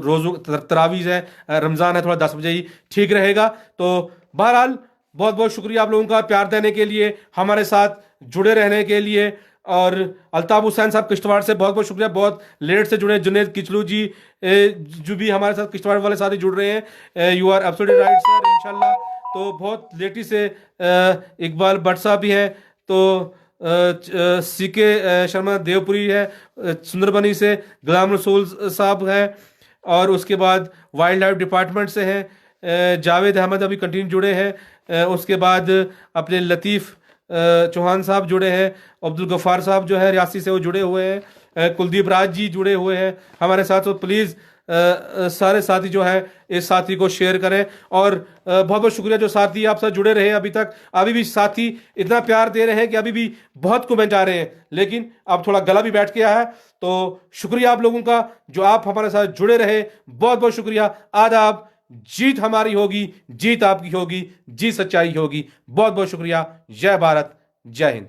रोज़ू तरावीज़ है, रमज़ान है, थोड़ा 10 बजे ही ठीक रहेगा। तो बहरहाल बहुत बहुत शुक्रिया आप लोगों का प्यार देने के लिए, हमारे साथ जुड़े रहने के लिए। और अल्ताफ हुसैन साहब किश्तवाड़ से बहुत बहुत शुक्रिया, बहुत लेट से जुड़े। जुनेद किचलू जी जो भी हमारे साथ किश्तवाड़ वाले साथी जुड़ रहे हैं, you are absolutely right sir, इंशाल्लाह। तो बहुत लेटी से इकबाल भट्ट साहब भी हैं, तो सीके शर्मा देवपुरी है, सुंदरबनी से गुलाम रसूल साहब हैं, और उसके बाद वाइल्ड लाइफ डिपार्टमेंट से हैं जावेद अहमद अभी कंटिन्यू जुड़े हैं। उसके बाद अपने लतीफ़ चौहान साहब जुड़े हैं, अब्दुल गफ्फार साहब जो है रियासी से वो जुड़े हुए हैं, कुलदीप राज जी जुड़े हुए हैं हमारे साथ। तो प्लीज़ सारे साथी जो है इस साथी को शेयर करें, और बहुत बहुत शुक्रिया जो साथी आप साथ जुड़े रहे हैं अभी तक। अभी भी साथी इतना प्यार दे रहे हैं कि अभी भी बहुत कमेंट आ रहे हैं, लेकिन अब थोड़ा गला भी बैठ गया है। तो शुक्रिया आप लोगों का जो आप हमारे साथ जुड़े रहे, बहुत बहुत शुक्रिया। आदाब। जीत हमारी होगी, जीत आपकी होगी, जीत सच्चाई होगी। बहुत बहुत शुक्रिया। जय भारत, जय हिंद।